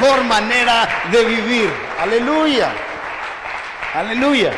mejor manera de vivir. Aleluya. Aleluya.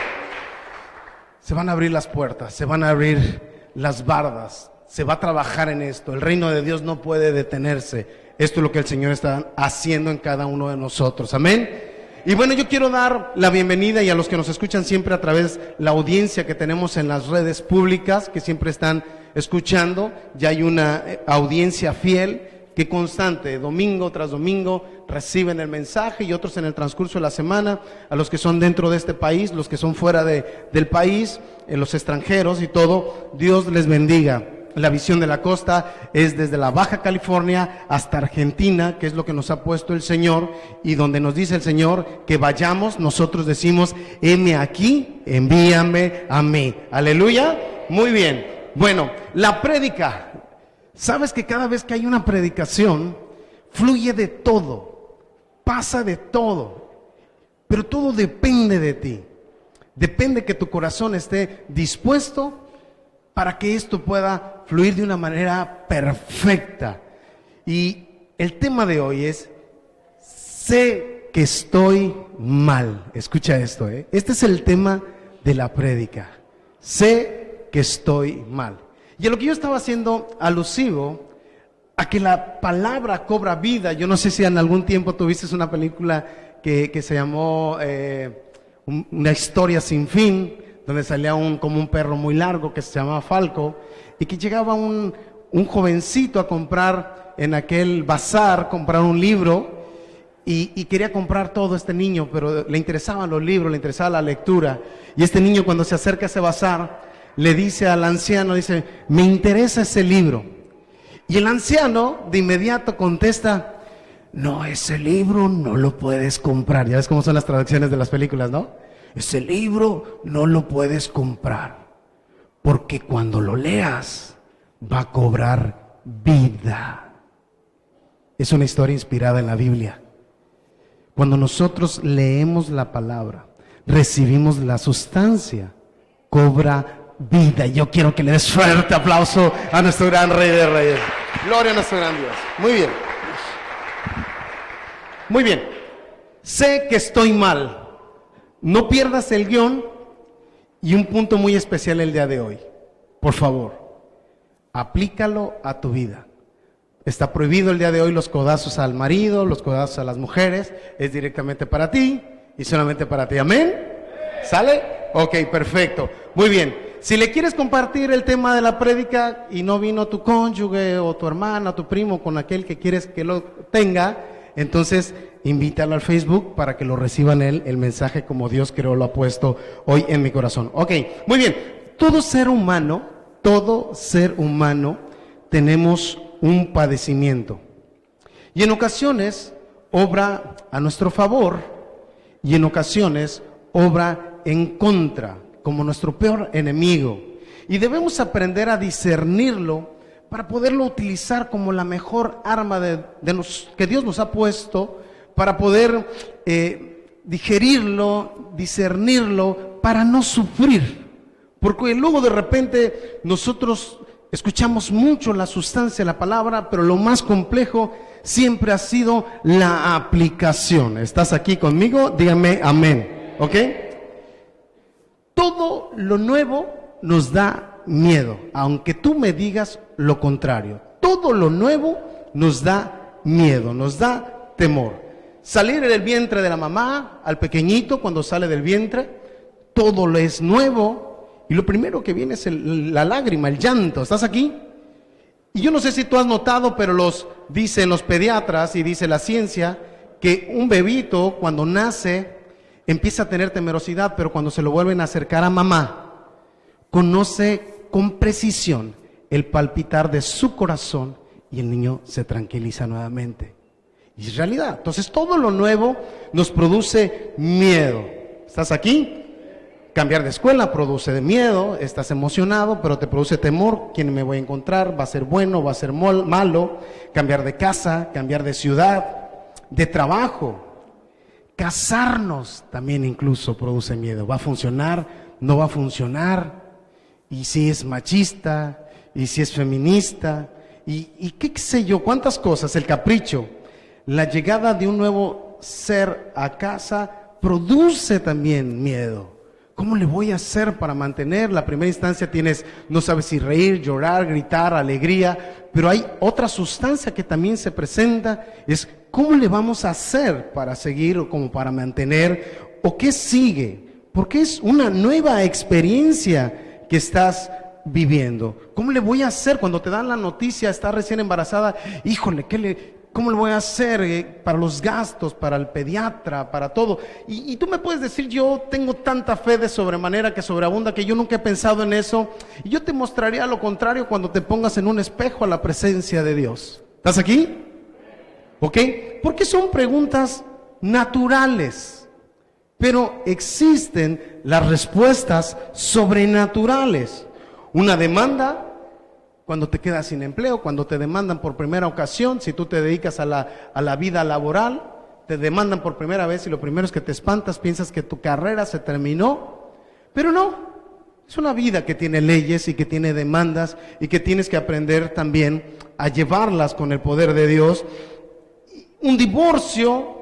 Se van a abrir las puertas, se van a abrir las bardas, se va a trabajar en esto. El reino de Dios no puede detenerse. Esto es lo que el Señor está haciendo en cada uno de nosotros. Amén. Y bueno, yo quiero dar la bienvenida y a los que nos escuchan siempre a través de la audiencia que tenemos en las redes públicas, que siempre están escuchando. Ya hay una audiencia fiel que constante, domingo tras domingo, reciben el mensaje, y otros en el transcurso de la semana. A los que son dentro de este país, los que son fuera del país, los extranjeros y todo, Dios les bendiga. La visión de la costa es desde la Baja California hasta Argentina, que es lo que nos ha puesto el Señor, y donde nos dice el Señor que vayamos, nosotros decimos: heme aquí, envíame a mí. Aleluya. Muy bien. Bueno, la prédica. Sabes que cada vez que hay una predicación, fluye de todo, pasa de todo, pero todo depende de ti. Depende que tu corazón esté dispuesto para que esto pueda fluir de una manera perfecta. Y el tema de hoy es: sé que estoy mal. Escucha esto, Este es el tema de la prédica. Sé que estoy mal. Y a lo que yo estaba haciendo alusivo a que la palabra cobra vida. Yo no sé si en algún tiempo tuviste una película que se llamó Una historia sin fin, donde salía como un perro muy largo que se llamaba Falco, y que llegaba un jovencito a comprar en aquel bazar, comprar un libro, y quería comprar todo este niño, pero le interesaban los libros, le interesaba la lectura. Y este niño, cuando se acerca a ese bazar, le dice al anciano, dice: me interesa ese libro. Y el anciano de inmediato contesta: no, ese libro no lo puedes comprar. Ya ves cómo son las traducciones de las películas, ¿no? Ese libro no lo puedes comprar, porque cuando lo leas va a cobrar vida. Es una historia inspirada en la Biblia. Cuando nosotros leemos la palabra, recibimos la sustancia, cobra vida. Yo quiero que le des fuerte aplauso a nuestro gran Rey de Reyes. Gloria a nuestro gran Dios. Muy bien. Muy bien. Sé que estoy mal. No pierdas el guión. Y un punto muy especial el día de hoy. Por favor, aplícalo a tu vida. Está prohibido el día de hoy los codazos al marido, los codazos a las mujeres. Es directamente para ti y solamente para ti. ¿Amén? ¿Sale? Ok, perfecto. Muy bien. Si le quieres compartir el tema de la prédica y no vino tu cónyuge o tu hermana, tu primo, con aquel que quieres que lo tenga, entonces invítalo al Facebook para que lo reciban el mensaje como Dios creo lo ha puesto hoy en mi corazón. Ok, muy bien. Todo ser humano tenemos un padecimiento. Y en ocasiones obra a nuestro favor y en ocasiones obra en contra, como nuestro peor enemigo. Y debemos aprender a discernirlo para poderlo utilizar como la mejor arma que Dios nos ha puesto, para poder digerirlo, discernirlo, para no sufrir. Porque luego de repente nosotros escuchamos mucho la sustancia de la palabra, pero lo más complejo siempre ha sido la aplicación. ¿Estás aquí conmigo? Dígame amén. ¿Ok? Todo lo nuevo nos da miedo, aunque tú me digas lo contrario. Todo lo nuevo nos da miedo, nos da temor. Salir del vientre de la mamá, al pequeñito cuando sale del vientre, todo lo es nuevo y lo primero que viene es la lágrima, el llanto. ¿Estás aquí? Y yo no sé si tú has notado, pero dicen los pediatras y dice la ciencia que un bebito cuando nace empieza a tener temerosidad, pero cuando se lo vuelven a acercar a mamá, conoce con precisión el palpitar de su corazón y el niño se tranquiliza nuevamente. Y es realidad. Entonces todo lo nuevo nos produce miedo. ¿Estás aquí? Cambiar de escuela produce miedo, estás emocionado, pero te produce temor. ¿Quién me voy a encontrar? ¿Va a ser bueno? ¿Va a ser malo? Cambiar de casa, cambiar de ciudad, de trabajo. Casarnos también incluso produce miedo. ¿Va a funcionar? ¿No va a funcionar? ¿Y si es machista? ¿Y si es feminista? ¿Y qué sé yo? ¿Cuántas cosas? El capricho. la llegada de un nuevo ser a casa produce también miedo. ¿Cómo le voy a hacer para mantener? La primera instancia no sabes si reír, llorar, gritar, alegría, pero hay otra sustancia que también se presenta, es ¿cómo le vamos a hacer para seguir o como para mantener? ¿O qué sigue? Porque es una nueva experiencia que estás viviendo. ¿Cómo le voy a hacer cuando te dan la noticia, estás recién embarazada? Híjole, ¿cómo le voy a hacer para los gastos, para el pediatra, para todo? Y tú me puedes decir, yo tengo tanta fe de sobremanera que sobreabunda que yo nunca he pensado en eso. Y yo te mostraría lo contrario cuando te pongas en un espejo a la presencia de Dios. ¿Estás aquí? ¿Ok? Porque son preguntas naturales, pero existen las respuestas sobrenaturales. Una demanda, cuando te quedas sin empleo, cuando te demandan por primera ocasión, si tú te dedicas a la vida laboral, te demandan por primera vez y lo primero es que te espantas, piensas que tu carrera se terminó, pero no, es una vida que tiene leyes y que tiene demandas y que tienes que aprender también a llevarlas con el poder de Dios. Un divorcio,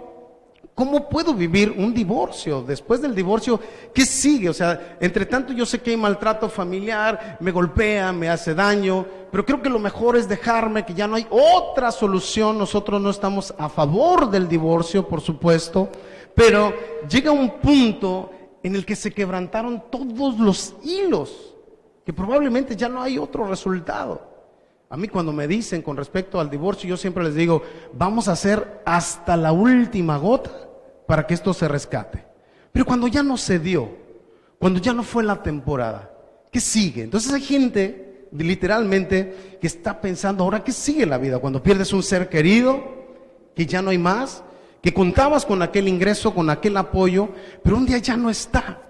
¿cómo puedo vivir un divorcio? Después del divorcio, ¿qué sigue? O sea, entre tanto yo sé que hay maltrato familiar, me golpea, me hace daño, pero creo que lo mejor es dejarme, que ya no hay otra solución. Nosotros no estamos a favor del divorcio, por supuesto, pero llega un punto en el que se quebrantaron todos los hilos, que probablemente ya no hay otro resultado. A mí cuando me dicen con respecto al divorcio, yo siempre les digo, vamos a hacer hasta la última gota para que esto se rescate. Pero cuando ya no se dio, cuando ya no fue la temporada, ¿qué sigue? Entonces hay gente, literalmente, que está pensando, ahora ¿qué sigue en la vida? Cuando pierdes un ser querido, que ya no hay más, que contabas con aquel ingreso, con aquel apoyo, pero un día ya no está.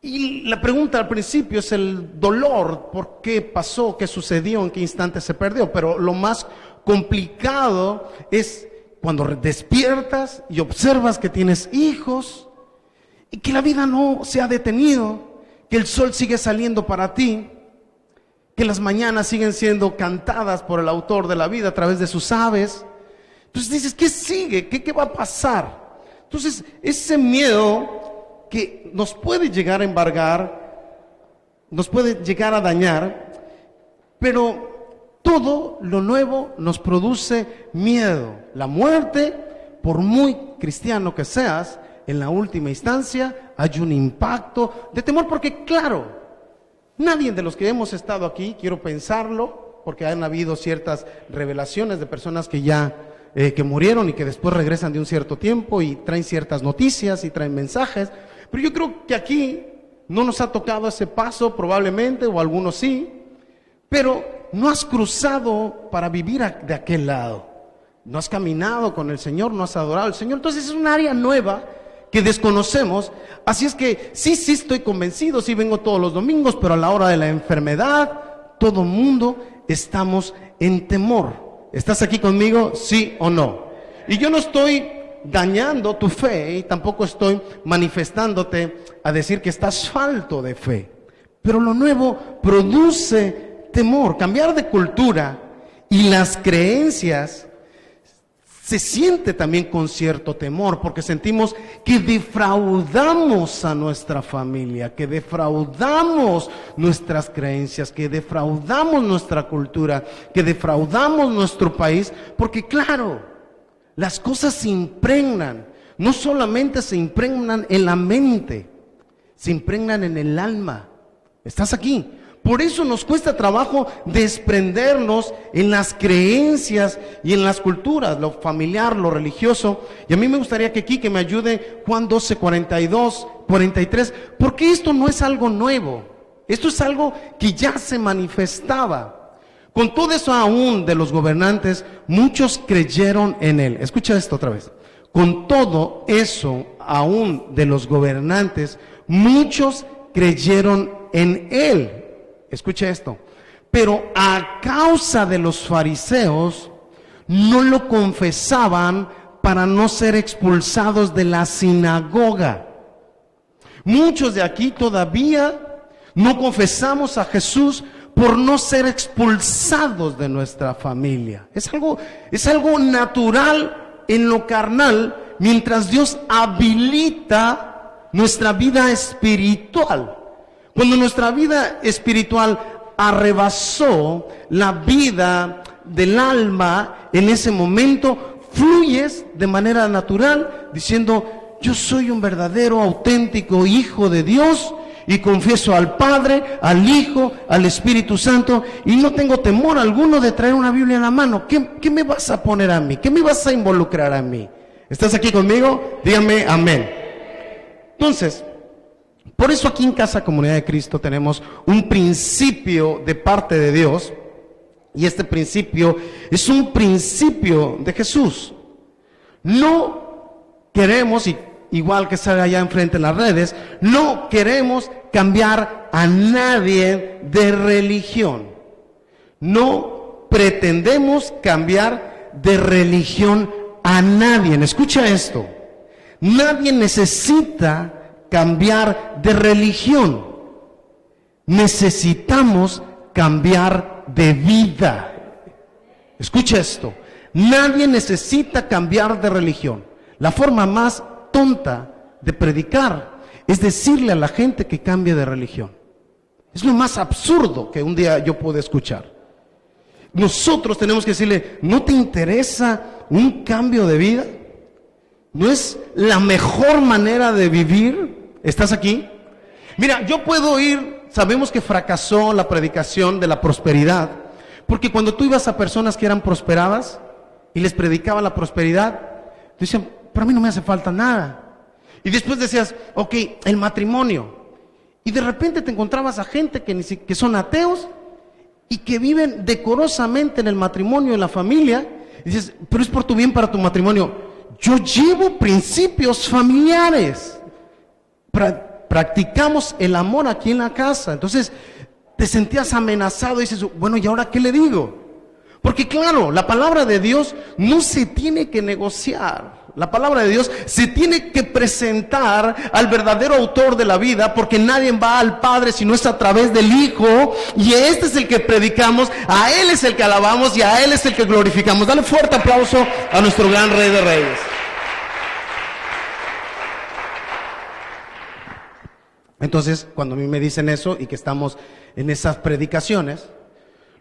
Y la pregunta al principio es el dolor, ¿por qué pasó? ¿Qué sucedió? ¿En qué instante se perdió? Pero lo más complicado es cuando despiertas y observas que tienes hijos y que la vida no se ha detenido, que el sol sigue saliendo para ti, que las mañanas siguen siendo cantadas por el autor de la vida a través de sus aves. Entonces dices, ¿qué sigue? ¿Qué va a pasar? Entonces ese miedo que nos puede llegar a embargar, nos puede llegar a dañar, pero todo lo nuevo nos produce miedo. La muerte, por muy cristiano que seas, en la última instancia hay un impacto de temor, porque claro, nadie de los que hemos estado aquí, quiero pensarlo, porque han habido ciertas revelaciones de personas que ya que murieron y que después regresan de un cierto tiempo y traen ciertas noticias y traen mensajes. Pero yo creo que aquí no nos ha tocado ese paso probablemente, o algunos sí, pero no has cruzado para vivir de aquel lado. No has caminado con el Señor, no has adorado al Señor. Entonces es un área nueva que desconocemos. Así es que sí estoy convencido, sí vengo todos los domingos, pero a la hora de la enfermedad, todo mundo estamos en temor. ¿Estás aquí conmigo? ¿Sí o no? Y yo no estoy dañando tu fe y tampoco estoy manifestándote a decir que estás falto de fe, pero lo nuevo produce temor. Cambiar de cultura y las creencias se siente también con cierto temor, porque sentimos que defraudamos a nuestra familia, que defraudamos nuestras creencias, que defraudamos nuestra cultura, que defraudamos nuestro país, porque claro, las cosas se impregnan, no solamente se impregnan en la mente, se impregnan en el alma. ¿Estás aquí? Por eso nos cuesta trabajo desprendernos en las creencias y en las culturas, lo familiar, lo religioso. Y a mí me gustaría que Quique me ayude, Juan 12, 42, 43, porque esto no es algo nuevo, esto es algo que ya se manifestaba. Con todo eso aún de los gobernantes, muchos creyeron en él. Escucha esto otra vez. Con todo eso aún de los gobernantes, muchos creyeron en él. Escucha esto. Pero a causa de los fariseos, no lo confesaban para no ser expulsados de la sinagoga. Muchos de aquí todavía no confesamos a Jesús por no ser expulsados de nuestra familia. Es algo natural en lo carnal, mientras Dios habilita nuestra vida espiritual. Cuando nuestra vida espiritual arrebasó la vida del alma, en ese momento fluyes de manera natural diciendo: yo soy un verdadero, auténtico hijo de Dios y confieso al Padre, al Hijo, al Espíritu Santo, y no tengo temor alguno de traer una Biblia en la mano. ¿Qué me vas a poner a mí? ¿Qué me vas a involucrar a mí? ¿Estás aquí conmigo? Díganme amén. Entonces, por eso aquí en Casa Comunidad de Cristo tenemos un principio de parte de Dios, y este principio es un principio de Jesús. No queremos, y igual que sale allá enfrente en las redes, no queremos cambiar a nadie de religión. No pretendemos cambiar de religión a nadie. Escucha esto: nadie necesita cambiar de religión. Necesitamos cambiar de vida. Escucha esto: nadie necesita cambiar de religión. La forma más tonta de predicar es decirle a la gente que cambie de religión. Es lo más absurdo que un día yo pude escuchar. Nosotros tenemos que decirle: ¿no te interesa un cambio de vida? ¿No es la mejor manera de vivir? ¿Estás aquí? Mira, yo puedo ir, sabemos que fracasó la predicación de la prosperidad, porque cuando tú ibas a personas que eran prosperadas y les predicaba la prosperidad, decían: pero a mí no me hace falta nada. Y después decías: ok, el matrimonio. Y de repente te encontrabas a gente que son ateos y que viven decorosamente en el matrimonio, en la familia. Y dices: pero es por tu bien para tu matrimonio. Yo llevo principios familiares. Practicamos el amor aquí en la casa. Entonces te sentías amenazado y dices: bueno, ¿y ahora qué le digo? Porque claro, la palabra de Dios no se tiene que negociar. La palabra de Dios se tiene que presentar al verdadero autor de la vida, porque nadie va al Padre si no es a través del Hijo, y este es el que predicamos, a Él es el que alabamos y a Él es el que glorificamos. Dale fuerte aplauso a nuestro gran Rey de Reyes. Entonces, cuando a mí me dicen eso y que estamos en esas predicaciones,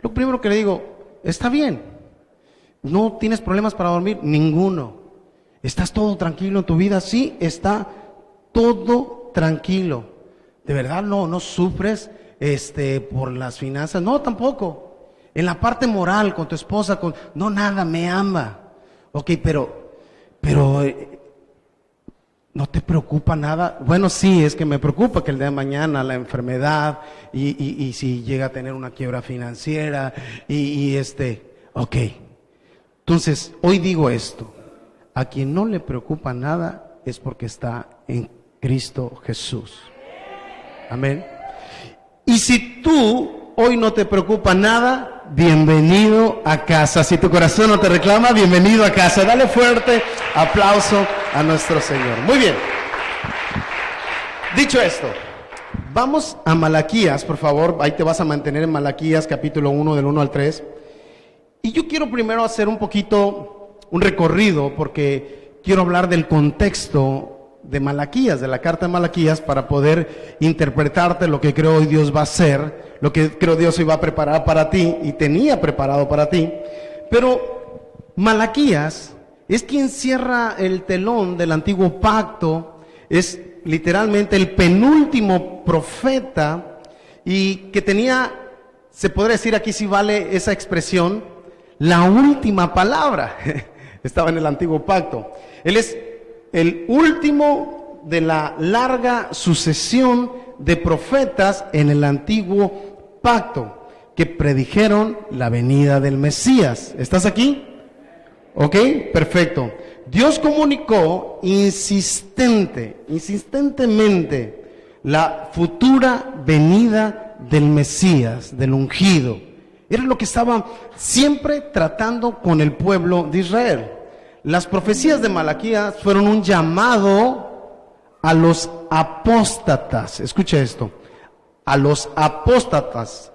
lo primero que le digo: está bien, ¿no tienes problemas para dormir? Ninguno. ¿Estás todo tranquilo en tu vida? Sí, está todo tranquilo. ¿De verdad no sufres por las finanzas? No, tampoco. En la parte moral, con tu esposa, no, nada, me ama. Ok, pero ¿no te preocupa nada? Bueno, sí, es que me preocupa que el día de mañana la enfermedad y si llega a tener una quiebra financiera ok. Entonces, hoy digo esto: a quien no le preocupa nada es porque está en Cristo Jesús. Amén. Y si tú hoy no te preocupa nada, bienvenido a casa. Si tu corazón no te reclama, bienvenido a casa. Dale fuerte aplauso a nuestro Señor. Muy bien. Dicho esto, vamos a Malaquías, por favor. Ahí te vas a mantener en Malaquías, capítulo 1, del 1 al 3. Y yo quiero primero hacer un recorrido, porque quiero hablar del contexto de Malaquías, de la carta de Malaquías, para poder interpretarte lo que creo hoy Dios va a hacer, lo que creo Dios hoy va a preparar para ti y tenía preparado para ti. Pero Malaquías es quien cierra el telón del antiguo pacto, es literalmente el penúltimo profeta, y que tenía, se podría decir, aquí sí vale esa expresión, la última palabra. Estaba en el antiguo pacto. Él es el último de la larga sucesión de profetas en el antiguo pacto que predijeron la venida del Mesías. ¿Estás aquí? Ok, perfecto. Dios comunicó insistentemente la futura venida del Mesías, del ungido. Era lo que estaba siempre tratando con el pueblo de Israel. Las profecías de Malaquías fueron un llamado a los apóstatas. Escucha esto: a los apóstatas.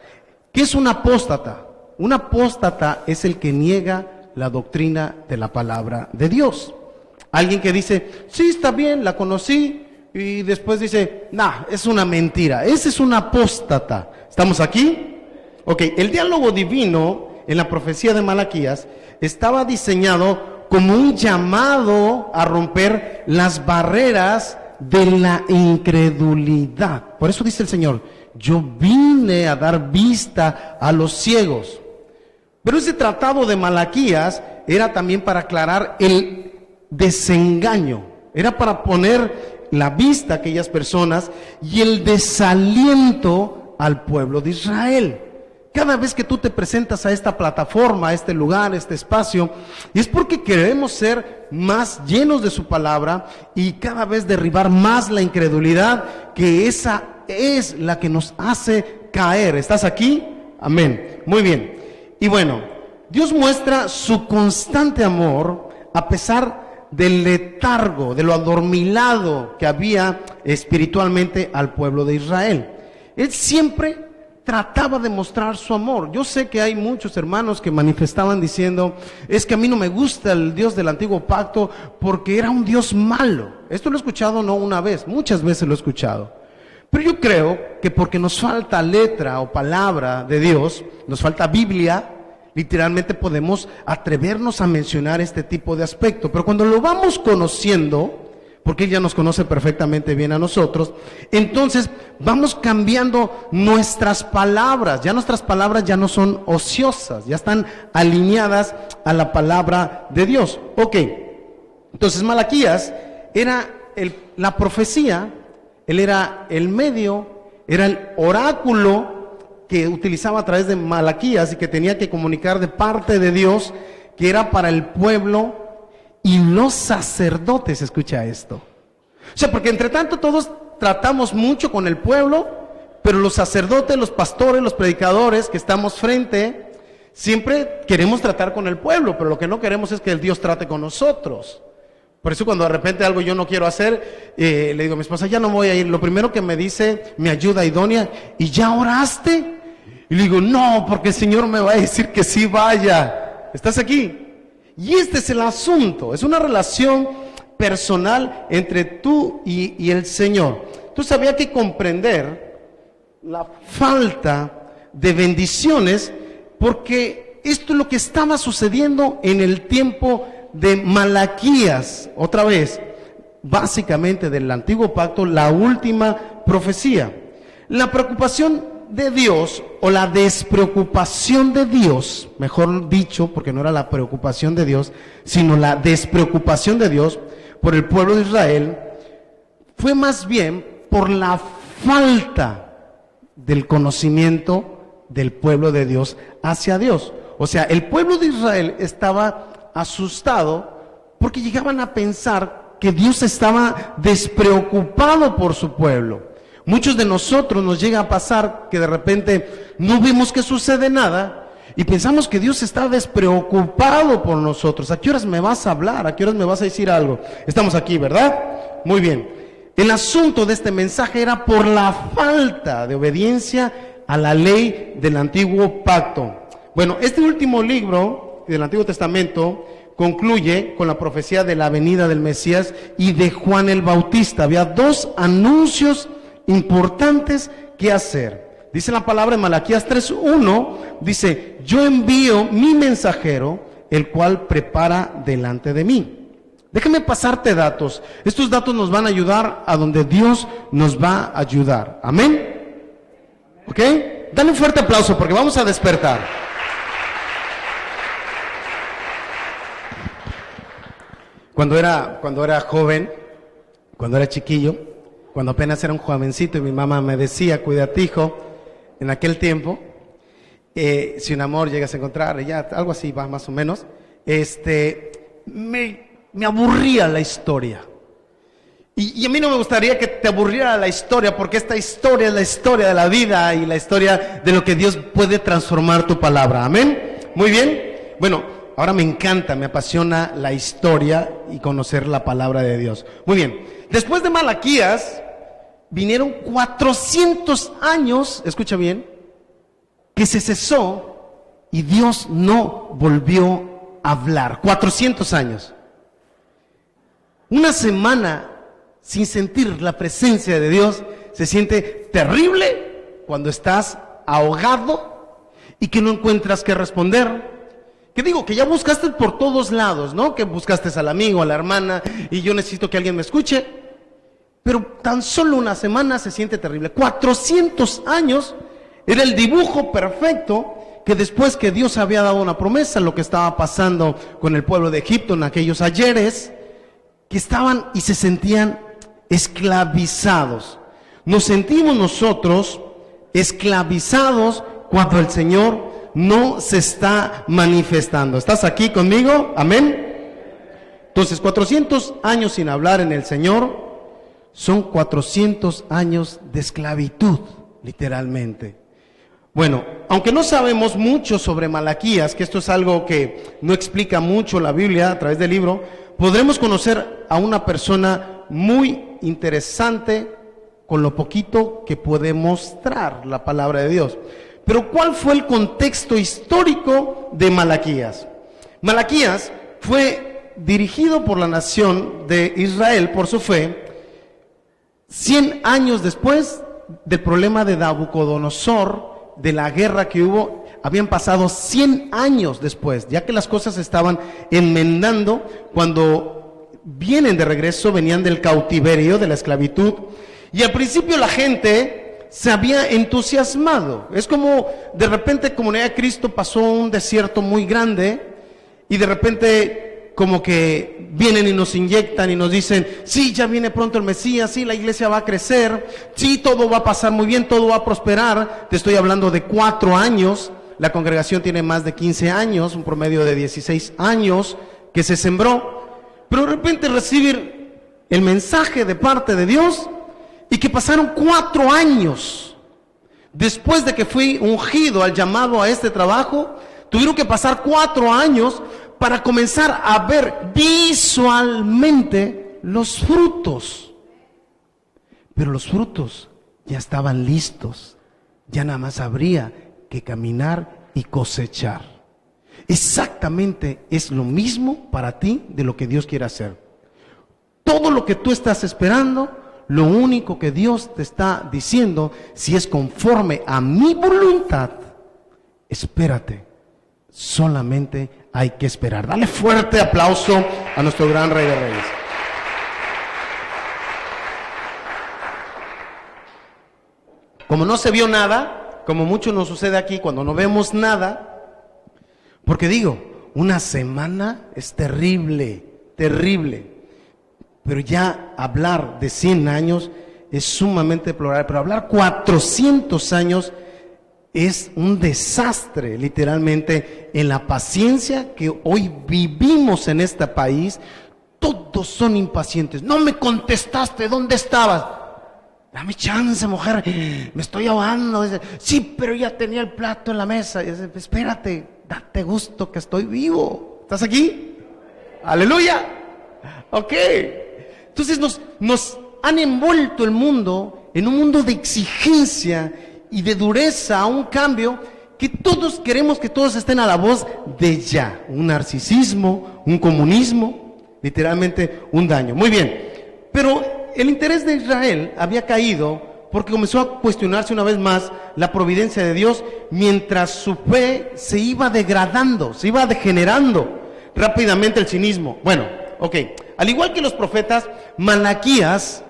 ¿Qué es un apóstata? Un apóstata es el que niega la doctrina de la palabra de Dios. Alguien que dice, sí, está bien, la conocí, y después dice, nah, es una mentira. Ese es un apóstata. ¿Estamos aquí? Ok, el diálogo divino en la profecía de Malaquías estaba diseñado como un llamado a romper las barreras de la incredulidad. Por eso dice el Señor, yo vine a dar vista a los ciegos. Pero ese tratado de Malaquías era también para aclarar el desengaño, era para poner la vista a aquellas personas y el desaliento al pueblo de Israel. Cada vez que tú te presentas a esta plataforma, a este lugar, a este espacio, es porque queremos ser más llenos de su palabra y cada vez derribar más la incredulidad, que esa es la que nos hace caer. ¿Estás aquí? Amén. Muy bien. Y bueno, Dios muestra su constante amor a pesar del letargo, de lo adormilado que había espiritualmente al pueblo de Israel. Él siempre trataba de mostrar su amor. Yo sé que hay muchos hermanos que manifestaban diciendo, es que a mí no me gusta el Dios del antiguo pacto porque era un Dios malo. Esto lo he escuchado no una vez, muchas veces lo he escuchado. Pero yo creo que porque nos falta letra o palabra de Dios, nos falta Biblia, literalmente podemos atrevernos a mencionar este tipo de aspecto. Pero cuando lo vamos conociendo, porque Él ya nos conoce perfectamente bien a nosotros, entonces vamos cambiando nuestras palabras. Ya nuestras palabras ya no son ociosas, ya están alineadas a la palabra de Dios. Ok, entonces Malaquías era la profecía, él era el medio, era el oráculo que utilizaba a través de Malaquías y que tenía que comunicar de parte de Dios, que era para el pueblo y los sacerdotes. Escucha esto. O sea, porque entre tanto todos tratamos mucho con el pueblo, pero los sacerdotes, los pastores, los predicadores que estamos frente, siempre queremos tratar con el pueblo, pero lo que no queremos es que el Dios trate con nosotros. Por eso cuando de repente algo yo no quiero hacer, le digo a mi esposa, ya no voy a ir. Lo primero que me dice, mi ayuda idónea, ¿y ya oraste? Y le digo, no, porque el Señor me va a decir que sí vaya. ¿Estás aquí? Y este es el asunto, es una relación personal entre tú y el Señor. Entonces había que comprender la falta de bendiciones, porque esto es lo que estaba sucediendo en el tiempo de Malaquías, otra vez, básicamente del antiguo pacto, la última profecía. La preocupación de Dios, o la despreocupación de Dios, mejor dicho, porque no era la preocupación de Dios, sino la despreocupación de Dios por el pueblo de Israel, fue más bien por la falta del conocimiento del pueblo de Dios hacia Dios. O sea, el pueblo de Israel estaba asustado porque llegaban a pensar que Dios estaba despreocupado por su pueblo. Muchos de nosotros nos llega a pasar que de repente no vemos que sucede nada y pensamos que Dios está despreocupado por nosotros. ¿A qué horas me vas a hablar? ¿A qué horas me vas a decir algo? Estamos aquí, ¿verdad? Muy bien. El asunto de este mensaje era por la falta de obediencia a la ley del antiguo pacto. Bueno, este último libro del Antiguo Testamento concluye con la profecía de la venida del Mesías y de Juan el Bautista. Había dos anuncios importantes que hacer. Dice la palabra en Malaquías 3:1, dice, yo envío mi mensajero, el cual prepara delante de mí. Déjame pasarte datos. Estos datos nos van a ayudar a donde Dios nos va a ayudar. Amén. ¿Ok? Dale un fuerte aplauso porque vamos a despertar. Cuando era joven, cuando era chiquillo, cuando apenas era un jovencito y mi mamá me decía, cuídate hijo, en aquel tiempo, si un amor llegas a encontrar, ya algo así va más o menos, me aburría la historia. Y a mí no me gustaría que te aburriera la historia, porque esta historia es la historia de la vida y la historia de lo que Dios puede transformar tu palabra. Amén. Muy bien. Bueno, ahora me encanta, me apasiona la historia y conocer la palabra de Dios. Muy bien. Después de Malaquías, vinieron 400 años, escucha bien, que se cesó y Dios no volvió a hablar. 400 años. Una semana sin sentir la presencia de Dios se siente terrible cuando estás ahogado y que no encuentras qué responder. Que digo, que ya buscaste por todos lados, ¿no? Que buscaste al amigo, a la hermana, y yo necesito que alguien me escuche. Pero tan solo una semana se siente terrible. 400 años era el dibujo perfecto que después que Dios había dado una promesa, lo que estaba pasando con el pueblo de Egipto en aquellos ayeres, que estaban y se sentían esclavizados. Nos sentimos nosotros esclavizados cuando el Señor no se está manifestando. ¿Estás aquí conmigo? Amén. Entonces, 400 años sin hablar en el Señor son 400 años de esclavitud, literalmente. Bueno, aunque no sabemos mucho sobre Malaquías, que esto es algo que no explica mucho la Biblia a través del libro, podremos conocer a una persona muy interesante con lo poquito que puede mostrar la palabra de Dios. Pero ¿cuál fue el contexto histórico de Malaquías? Malaquías fue dirigido por la nación de Israel por su fe 100 años después del problema de Nabucodonosor, de la guerra que hubo. Habían pasado 100 años después, ya que las cosas estaban enmendando. Cuando vienen de regreso, venían del cautiverio, de la esclavitud, y al principio la gente se había entusiasmado. Es como de repente Comunidad de Cristo pasó un desierto muy grande y de repente como que vienen y nos inyectan y nos dicen, sí, ya viene pronto el Mesías, sí, la iglesia va a crecer, sí, todo va a pasar muy bien, todo va a prosperar. Te estoy hablando de 4 años, la congregación tiene más de 15 años, un promedio de 16 años que se sembró, pero de repente recibir el mensaje de parte de Dios y que pasaron 4 años después de que fui ungido al llamado a este trabajo. Tuvieron que pasar 4 años para comenzar a ver visualmente los frutos. Pero los frutos ya estaban listos, ya nada más habría que caminar y cosechar. Exactamente es lo mismo para ti de lo que Dios quiere hacer. Todo lo que tú estás esperando, lo único que Dios te está diciendo, si es conforme a mi voluntad, espérate, solamente hay que esperar. Dale fuerte aplauso a nuestro gran Rey de Reyes. Como no se vio nada, como mucho nos sucede aquí cuando no vemos nada, porque digo, una semana es terrible, terrible. Pero ya hablar de 100 años es sumamente deplorable, pero hablar 400 años es un desastre, literalmente, en la paciencia que hoy vivimos en este país. Todos son impacientes. No me contestaste, ¿dónde estabas? Dame chance, mujer, me estoy ahogando. Dice, sí, pero ya tenía el plato en la mesa. Dice, espérate, date gusto que estoy vivo. ¿Estás aquí? Aleluya. Ok. Entonces nos han envuelto el mundo en un mundo de exigencia y de dureza a un cambio que todos queremos que todos estén a la voz de ya. Un narcisismo, un comunismo, literalmente un daño. Muy bien, pero el interés de Israel había caído porque comenzó a cuestionarse una vez más la providencia de Dios, mientras su fe se iba degradando, se iba degenerando rápidamente el cinismo. Bueno, ok. Al igual que los profetas, Malaquías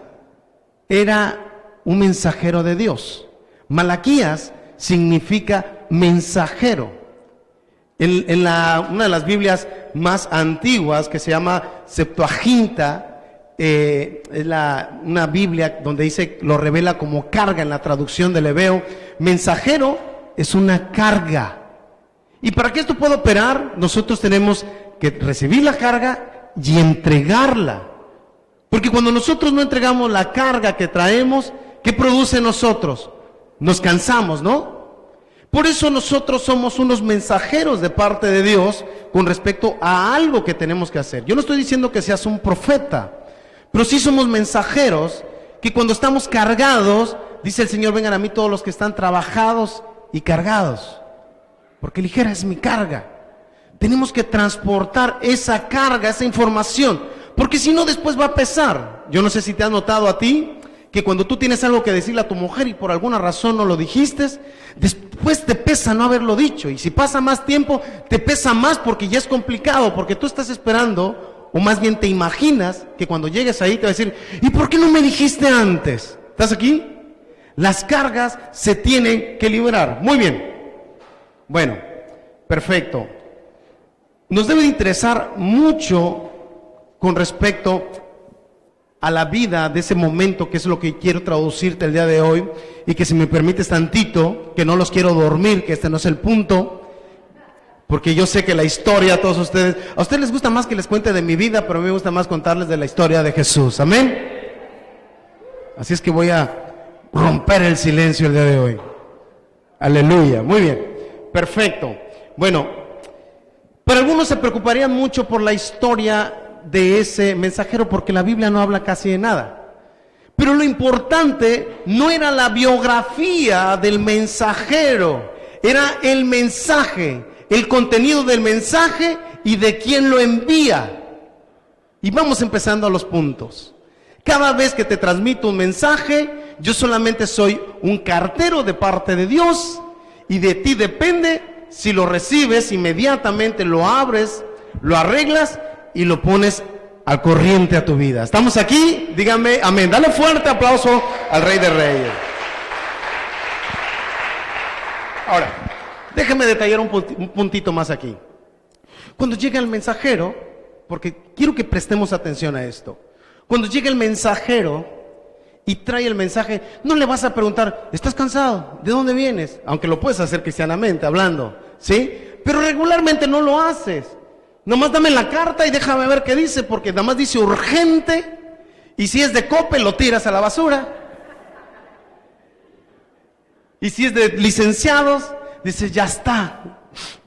era un mensajero de Dios. Malaquías significa mensajero. Una de las Biblias más antiguas, que se llama Septuaginta, es una Biblia donde dice, lo revela como carga en la traducción del hebreo. Mensajero es una carga. Y para que esto pueda operar, nosotros tenemos que recibir la carga y entregarla. Porque cuando nosotros no entregamos la carga que traemos, ¿qué produce en nosotros? Nos cansamos, ¿no? Por eso nosotros somos unos mensajeros de parte de Dios con respecto a algo que tenemos que hacer. Yo no estoy diciendo que seas un profeta, pero sí somos mensajeros que cuando estamos cargados, dice el Señor, vengan a mí todos los que están trabajados y cargados, porque ligera es mi carga. Tenemos que transportar esa carga, esa información, porque si no después va a pesar. Yo no sé si te has notado a ti, que cuando tú tienes algo que decirle a tu mujer y por alguna razón no lo dijiste, después te pesa no haberlo dicho, y si pasa más tiempo, te pesa más porque ya es complicado, porque tú estás esperando, o más bien te imaginas, que cuando llegues ahí te va a decir, ¿y por qué no me dijiste antes? ¿Estás aquí? Las cargas se tienen que liberar. Muy bien. Bueno, perfecto. Nos debe interesar mucho con respecto a la vida de ese momento, que es lo que quiero traducirte el día de hoy, y que si me permites tantito, que no los quiero dormir, que este no es el punto, porque yo sé que la historia, a ustedes les gusta más que les cuente de mi vida, pero a mí me gusta más contarles de la historia de Jesús, amén. Así es que voy a romper el silencio el día de hoy. Aleluya, muy bien, perfecto. Bueno, pero algunos se preocuparían mucho por la historia de ese mensajero, porque la Biblia no habla casi de nada. Pero lo importante no era la biografía del mensajero, era el mensaje, el contenido del mensaje y de quién lo envía. Y vamos empezando a los puntos. Cada vez que te transmito un mensaje, yo solamente soy un cartero de parte de Dios, y de ti depende si lo recibes inmediatamente, lo abres, lo arreglas y lo pones al corriente a tu vida. ¿Estamos aquí? Díganme amén. Dale fuerte aplauso al Rey de Reyes. Ahora, déjame detallar un puntito más aquí. Cuando llega el mensajero, porque quiero que prestemos atención a esto. Cuando llega el mensajero y trae el mensaje, no le vas a preguntar, ¿estás cansado? ¿De dónde vienes? Aunque lo puedes hacer cristianamente, hablando, ¿sí? Pero regularmente no lo haces. Nomás dame la carta y déjame ver qué dice, porque nada más dice urgente, y si es de Coppel lo tiras a la basura. Y si es de licenciados, dices, ya está,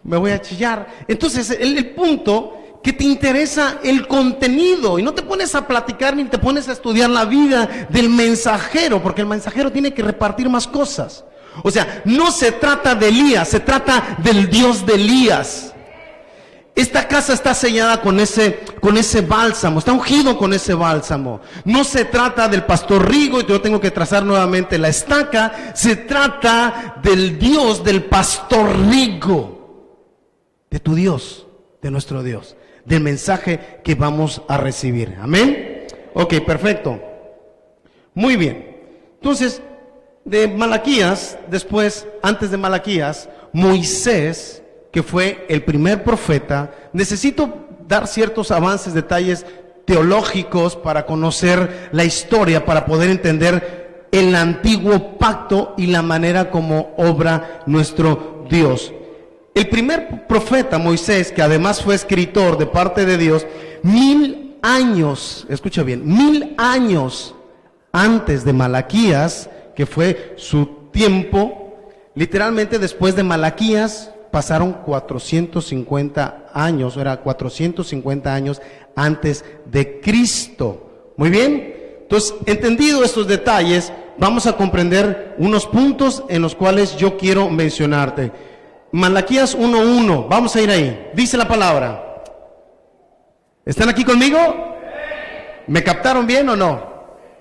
me voy a chillar. Entonces, el punto que te interesa el contenido, y no te pones a platicar ni te pones a estudiar la vida del mensajero, porque el mensajero tiene que repartir más cosas. O sea, no se trata de Elías, se trata del Dios de Elías. Esta casa está sellada con ese bálsamo, está ungido con ese bálsamo. No se trata del pastor Rigo, y yo tengo que trazar nuevamente la estaca. Se trata del Dios del pastor Rigo, de tu Dios, de nuestro Dios, del mensaje que vamos a recibir. Amén. Ok, perfecto. Muy bien. Entonces, de Malaquías, después, antes de Malaquías, Moisés, que fue el primer profeta. Necesito dar ciertos avances, detalles teológicos para conocer la historia, para poder entender el antiguo pacto y la manera como obra nuestro Dios. El primer profeta, Moisés, que además fue escritor de parte de Dios, 1000 años, escucha bien, 1000 años antes de Malaquías, que fue su tiempo, literalmente después de Malaquías, pasaron 450 años, era 450 años antes de Cristo. Muy bien, entonces, entendido estos detalles, vamos a comprender unos puntos en los cuales yo quiero mencionarte. Malaquías 1:1, vamos a ir ahí, dice la palabra. ¿Están aquí conmigo? ¿Me captaron bien o no?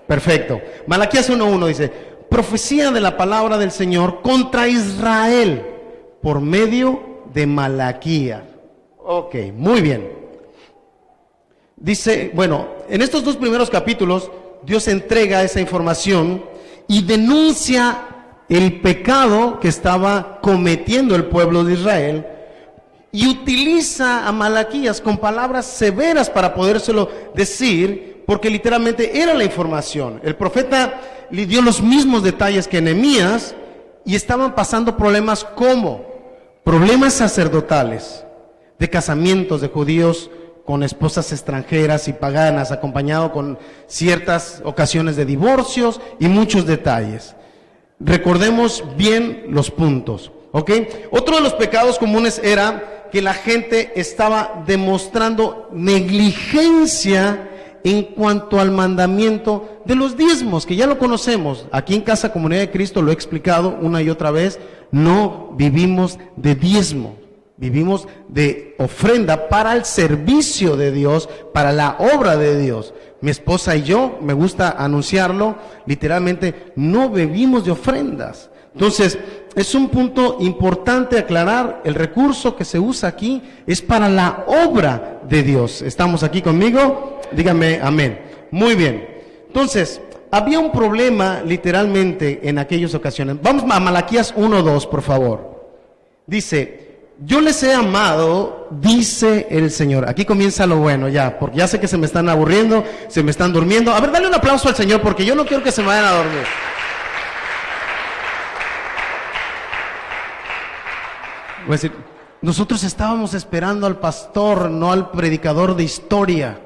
Perfecto. Malaquías 1:1 dice, profecía de la palabra del Señor contra Israel, por medio de Malaquías. Ok, muy bien. Dice, bueno, en estos dos primeros capítulos, Dios entrega esa información y denuncia el pecado que estaba cometiendo el pueblo de Israel, y utiliza a Malaquías con palabras severas para podérselo decir, porque literalmente era la información. El profeta le dio los mismos detalles que Nehemías, y estaban pasando problemas como problemas sacerdotales, de casamientos de judíos con esposas extranjeras y paganas, acompañado con ciertas ocasiones de divorcios y muchos detalles. Recordemos bien los puntos, ¿ok? Otro de los pecados comunes era que la gente estaba demostrando negligencia en cuanto al mandamiento de los diezmos, que ya lo conocemos. Aquí en Casa Comunidad de Cristo lo he explicado una y otra vez. No vivimos de diezmo, vivimos de ofrenda para el servicio de Dios, para la obra de Dios. Mi esposa y yo, me gusta anunciarlo, literalmente no vivimos de ofrendas. Entonces, es un punto importante aclarar, el recurso que se usa aquí es para la obra de Dios. ¿Estamos aquí conmigo? Díganme amén. Muy bien. Entonces, había un problema literalmente en aquellas ocasiones. Vamos a Malaquías 1:2, por favor. Dice, yo les he amado, dice el Señor. Aquí comienza lo bueno ya, porque ya sé que se me están aburriendo, se me están durmiendo. A ver, dale un aplauso al Señor, porque yo no quiero que se me vayan a dormir. Voy a decir, nosotros estábamos esperando al pastor, no al predicador de historia.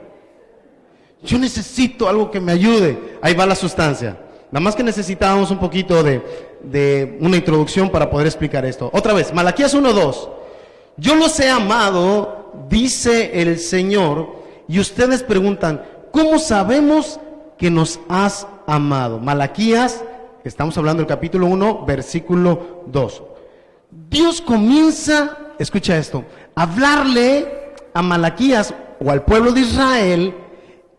Yo necesito algo que me ayude. Ahí va la sustancia. Nada más que necesitábamos un poquito de una introducción para poder explicar esto. Otra vez, Malaquías 1:2. Yo los he amado, dice el Señor, y ustedes preguntan, ¿cómo sabemos que nos has amado? Malaquías, estamos hablando del capítulo 1, versículo 2. Dios comienza, escucha esto, a hablarle a Malaquías o al pueblo de Israel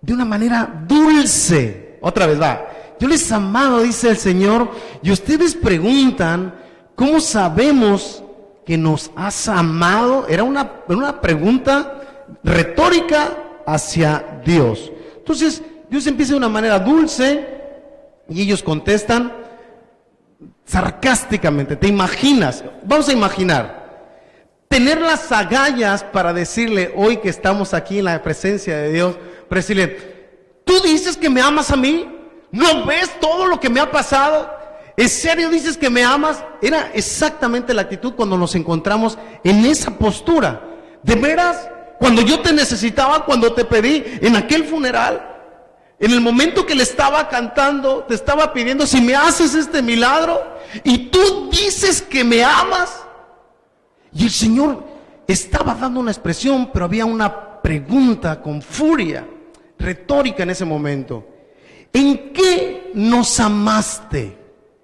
de una manera dulce. Otra vez va. Yo les he amado, dice el Señor, y ustedes preguntan, ¿cómo sabemos que nos has amado? Era una pregunta retórica hacia Dios. Entonces, Dios empieza de una manera dulce y ellos contestan sarcásticamente. ¿Te imaginas? Vamos a imaginar tener las agallas para decirle hoy que estamos aquí en la presencia de Dios, para decirle, ¿tú dices que me amas a mí? ¿No ves todo lo que me ha pasado? ¿En serio dices que me amas? Era exactamente la actitud cuando nos encontramos en esa postura. ¿De veras? Cuando yo te necesitaba, cuando te pedí en aquel funeral, en el momento que le estaba cantando, te estaba pidiendo, si me haces este milagro, y tú dices que me amas. Y el Señor estaba dando una expresión, pero había una pregunta con furia, retórica en ese momento. ¿En qué nos amaste?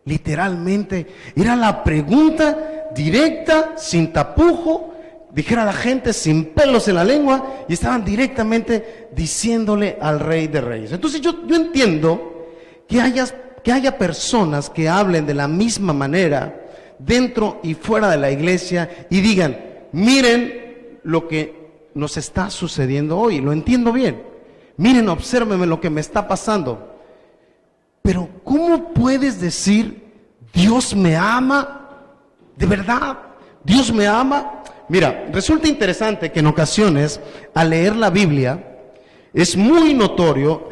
Literalmente, era la pregunta directa, sin tapujo, dijera la gente, sin pelos en la lengua, y estaban directamente diciéndole al Rey de Reyes. Entonces yo entiendo que haya personas que hablen de la misma manera dentro y fuera de la iglesia y digan, miren lo que nos está sucediendo hoy, lo entiendo bien, miren, obsérvenme lo que me está pasando. Pero ¿cómo puedes decir, Dios me ama? ¿De verdad? ¿Dios me ama? Mira, resulta interesante que en ocasiones, al leer la Biblia, es muy notorio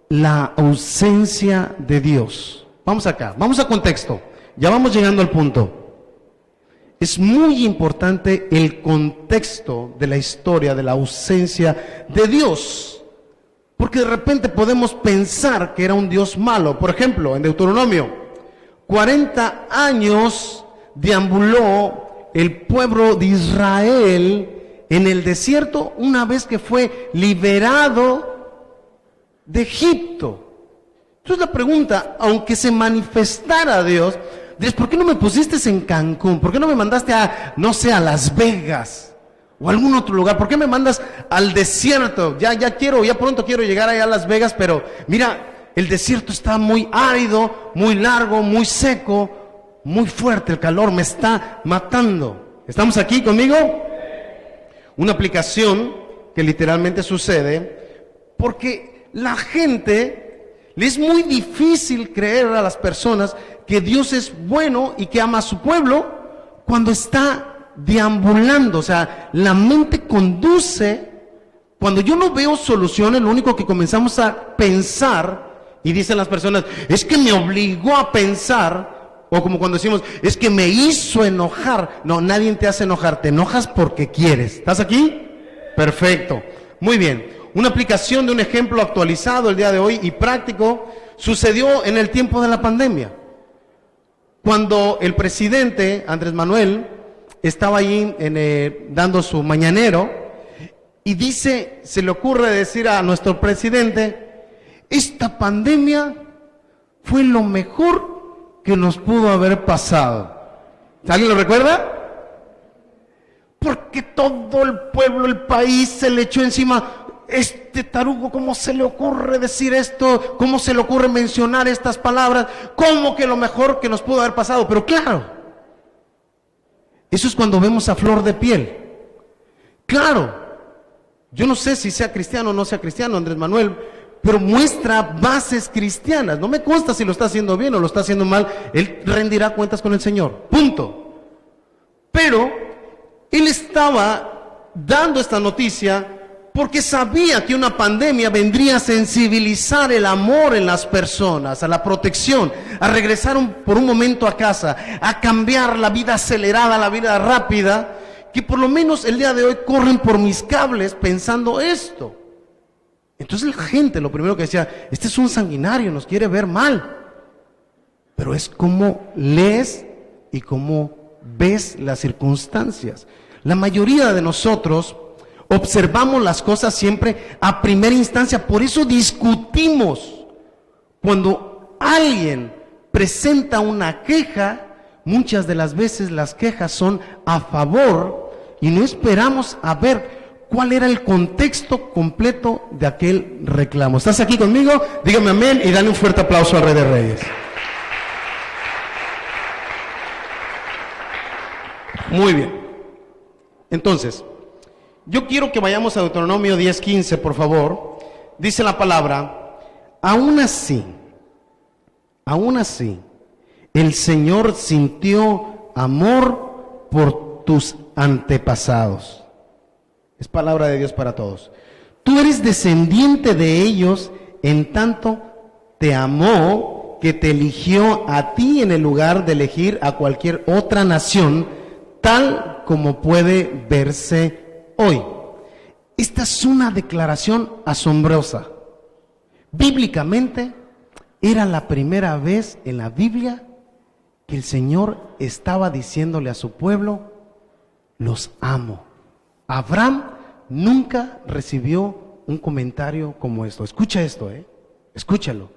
la ausencia de Dios. Vamos acá, vamos a contexto. Ya vamos llegando al punto. Es muy importante el contexto de la historia de la ausencia de Dios. Porque de repente podemos pensar que era un Dios malo. Por ejemplo, en Deuteronomio, 40 años deambuló el pueblo de Israel en el desierto una vez que fue liberado de Egipto. Entonces la pregunta, aunque se manifestara Dios, ¿por qué no me pusiste en Cancún? ¿Por qué no me mandaste a, no sé, a Las Vegas o a algún otro lugar? ¿Por qué me mandas al desierto? Ya pronto quiero llegar allá a Las Vegas, pero mira, el desierto está muy árido, muy largo, muy seco, muy fuerte, el calor me está matando. ¿Estamos aquí conmigo? Una aplicación que literalmente sucede porque la gente le es muy difícil creer a las personas que Dios es bueno y que ama a su pueblo cuando está deambulando. O sea, la mente conduce. Cuando yo no veo soluciones, lo único que comenzamos a pensar, y dicen las personas, es que me obligó a pensar. O como cuando decimos, es que me hizo enojar. No, nadie te hace enojar, te enojas porque quieres. ¿Estás aquí? Perfecto. Muy bien. Una aplicación de un ejemplo actualizado el día de hoy y práctico sucedió en el tiempo de la pandemia. Cuando el presidente Andrés Manuel estaba ahí dando su mañanero y dice, se le ocurre decir a nuestro presidente, esta pandemia fue lo mejor que nos pudo haber pasado. ¿Alguien lo recuerda? Porque todo el pueblo, el país se le echó encima. Este tarugo, ¿cómo se le ocurre decir esto? ¿Cómo se le ocurre mencionar estas palabras? ¿Cómo que lo mejor que nos pudo haber pasado? Pero claro, eso es cuando vemos a flor de piel. Claro, yo no sé si sea cristiano o no sea cristiano, Andrés Manuel, pero muestra bases cristianas. No me consta si lo está haciendo bien o lo está haciendo mal. Él rendirá cuentas con el Señor, punto. Pero él estaba dando esta noticia porque sabía que una pandemia vendría a sensibilizar el amor en las personas, a la protección, a regresar por un momento a casa, a cambiar la vida acelerada, la vida rápida, que por lo menos el día de hoy corren por mis cables pensando esto. Entonces la gente lo primero que decía, este es un sanguinario, nos quiere ver mal. Pero es como lees y como ves las circunstancias. La mayoría de nosotros observamos las cosas siempre a primera instancia, por eso discutimos. Cuando alguien presenta una queja, muchas de las veces las quejas son a favor y no esperamos a ver cuál era el contexto completo de aquel reclamo. ¿Estás aquí conmigo? Dígame amén y dale un fuerte aplauso al Rey de Reyes. Muy bien. Entonces, yo quiero que vayamos a Deuteronomio 10:15, por favor. Dice la palabra, aún así, el Señor sintió amor por tus antepasados. Es palabra de Dios para todos. Tú eres descendiente de ellos, en tanto te amó que te eligió a ti en el lugar de elegir a cualquier otra nación, tal como puede verse hoy. Esta es una declaración asombrosa. Bíblicamente, era la primera vez en la Biblia que el Señor estaba diciéndole a su pueblo, los amo. Abraham nunca recibió un comentario como esto. Escucha esto, escúchalo.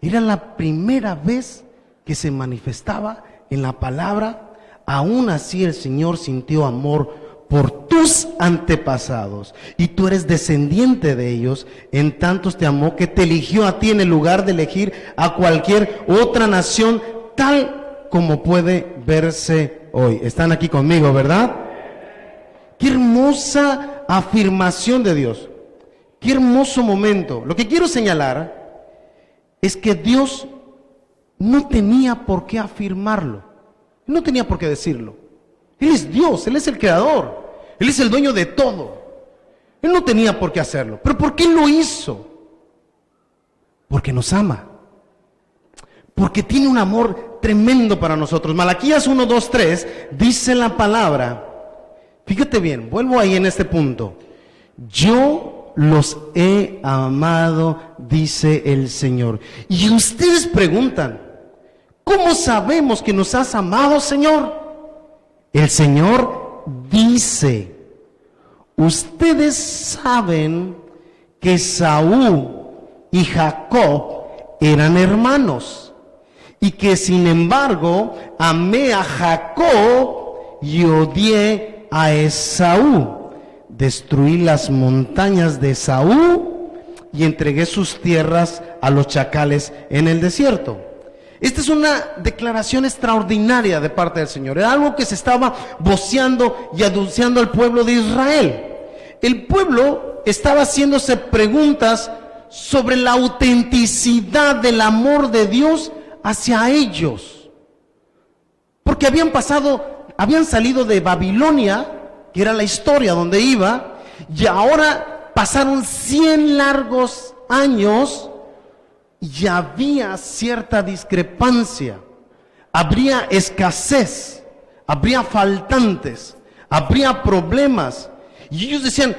Era la primera vez que se manifestaba en la palabra, aún así el Señor sintió amor por tus antepasados, y tú eres descendiente de ellos, en tantos te amó que te eligió a ti en el lugar de elegir a cualquier otra nación, tal como puede verse hoy. Están aquí conmigo, ¿verdad? Qué hermosa afirmación de Dios. Qué hermoso momento. Lo que quiero señalar es que Dios no tenía por qué afirmarlo. No tenía por qué decirlo. Él es Dios, Él es el creador. Él es el dueño de todo. Él no tenía por qué hacerlo. ¿Pero por qué lo hizo? Porque nos ama. Porque tiene un amor tremendo para nosotros. Malaquías 1, 2, 3 dice la palabra. Fíjate bien, vuelvo ahí en este punto. Yo los he amado, dice el Señor. Y ustedes preguntan, ¿cómo sabemos que nos has amado, Señor? El Señor dice, ustedes saben que Saúl y Jacob eran hermanos, y que sin embargo amé a Jacob y odié a Esaú. Destruí las montañas de Esaú y entregué sus tierras a los chacales en el desierto. Esta es una declaración extraordinaria de parte del Señor. Era algo que se estaba voceando y anunciando al pueblo de Israel. El pueblo estaba haciéndose preguntas sobre la autenticidad del amor de Dios hacia ellos. Porque habían salido de Babilonia, que era la historia donde iba, y ahora pasaron 100 largos años y había cierta discrepancia, habría escasez, habría faltantes, habría problemas. Y ellos decían,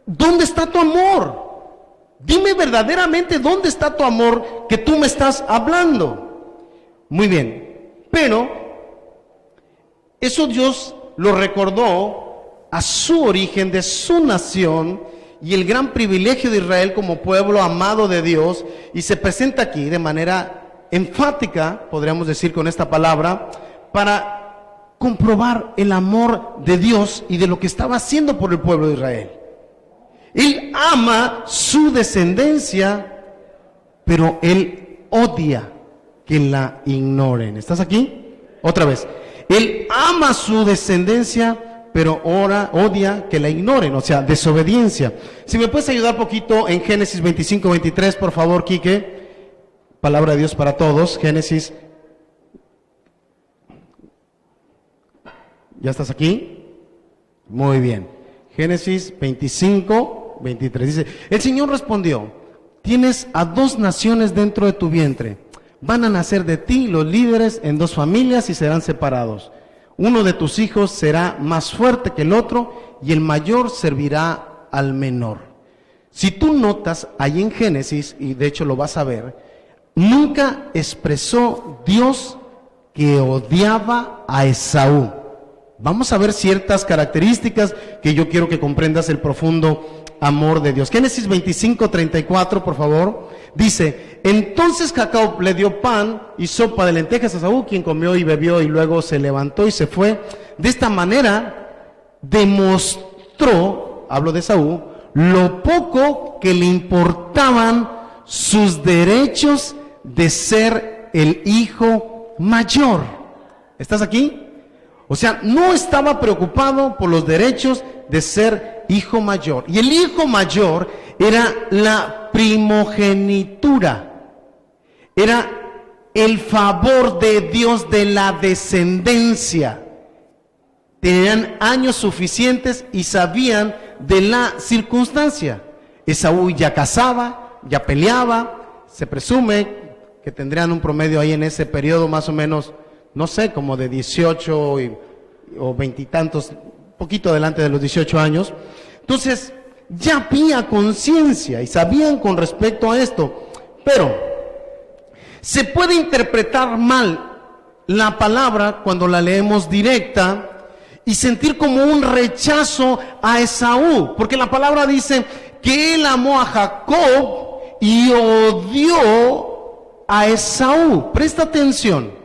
¿dónde está tu amor? Dime verdaderamente dónde está tu amor que tú me estás hablando. Muy bien, pero eso Dios lo recordó a su origen de su nación, y el gran privilegio de Israel como pueblo amado de Dios, y se presenta aquí de manera enfática, podríamos decir con esta palabra, para comprobar el amor de Dios y de lo que estaba haciendo por el pueblo de Israel. Él ama su descendencia, pero Él odia que la ignoren. ¿Estás aquí? Otra vez. Él ama su descendencia, pero odia que la ignoren, o sea, desobediencia. Si me puedes ayudar poquito en Génesis 25, 23, por favor, Quique. Palabra de Dios para todos. Génesis. ¿Ya estás aquí? Muy bien. Génesis 25, 23. Dice, el Señor respondió, tienes a 2 naciones dentro de tu vientre. Van a nacer de ti los líderes en 2 familias y serán separados. Uno de tus hijos será más fuerte que el otro y el mayor servirá al menor. Si tú notas ahí en Génesis, y de hecho lo vas a ver, nunca expresó Dios que odiaba a Esaú. Vamos a ver ciertas características que yo quiero que comprendas el profundo amor de Dios. Génesis 25, 34, por favor. Dice, entonces Jacob le dio pan y sopa de lentejas a Esaú, quien comió y bebió y luego se levantó y se fue. De esta manera demostró, hablo de Esaú, lo poco que le importaban sus derechos de ser el hijo mayor. ¿Estás aquí? O sea, no estaba preocupado por los derechos de ser hijo mayor. Y el hijo mayor era la primogenitura. Era el favor de Dios de la descendencia. Tenían años suficientes y sabían de la circunstancia. Esaú ya cazaba, ya peleaba. Se presume que tendrían un promedio ahí en ese periodo más o menos, no sé, como de 18 o 20 y tantos, poquito adelante de los 18 años. Entonces, ya había conciencia y sabían con respecto a esto. Pero, se puede interpretar mal la palabra cuando la leemos directa y sentir como un rechazo a Esaú. Porque la palabra dice que él amó a Jacob y odió a Esaú. Presta atención.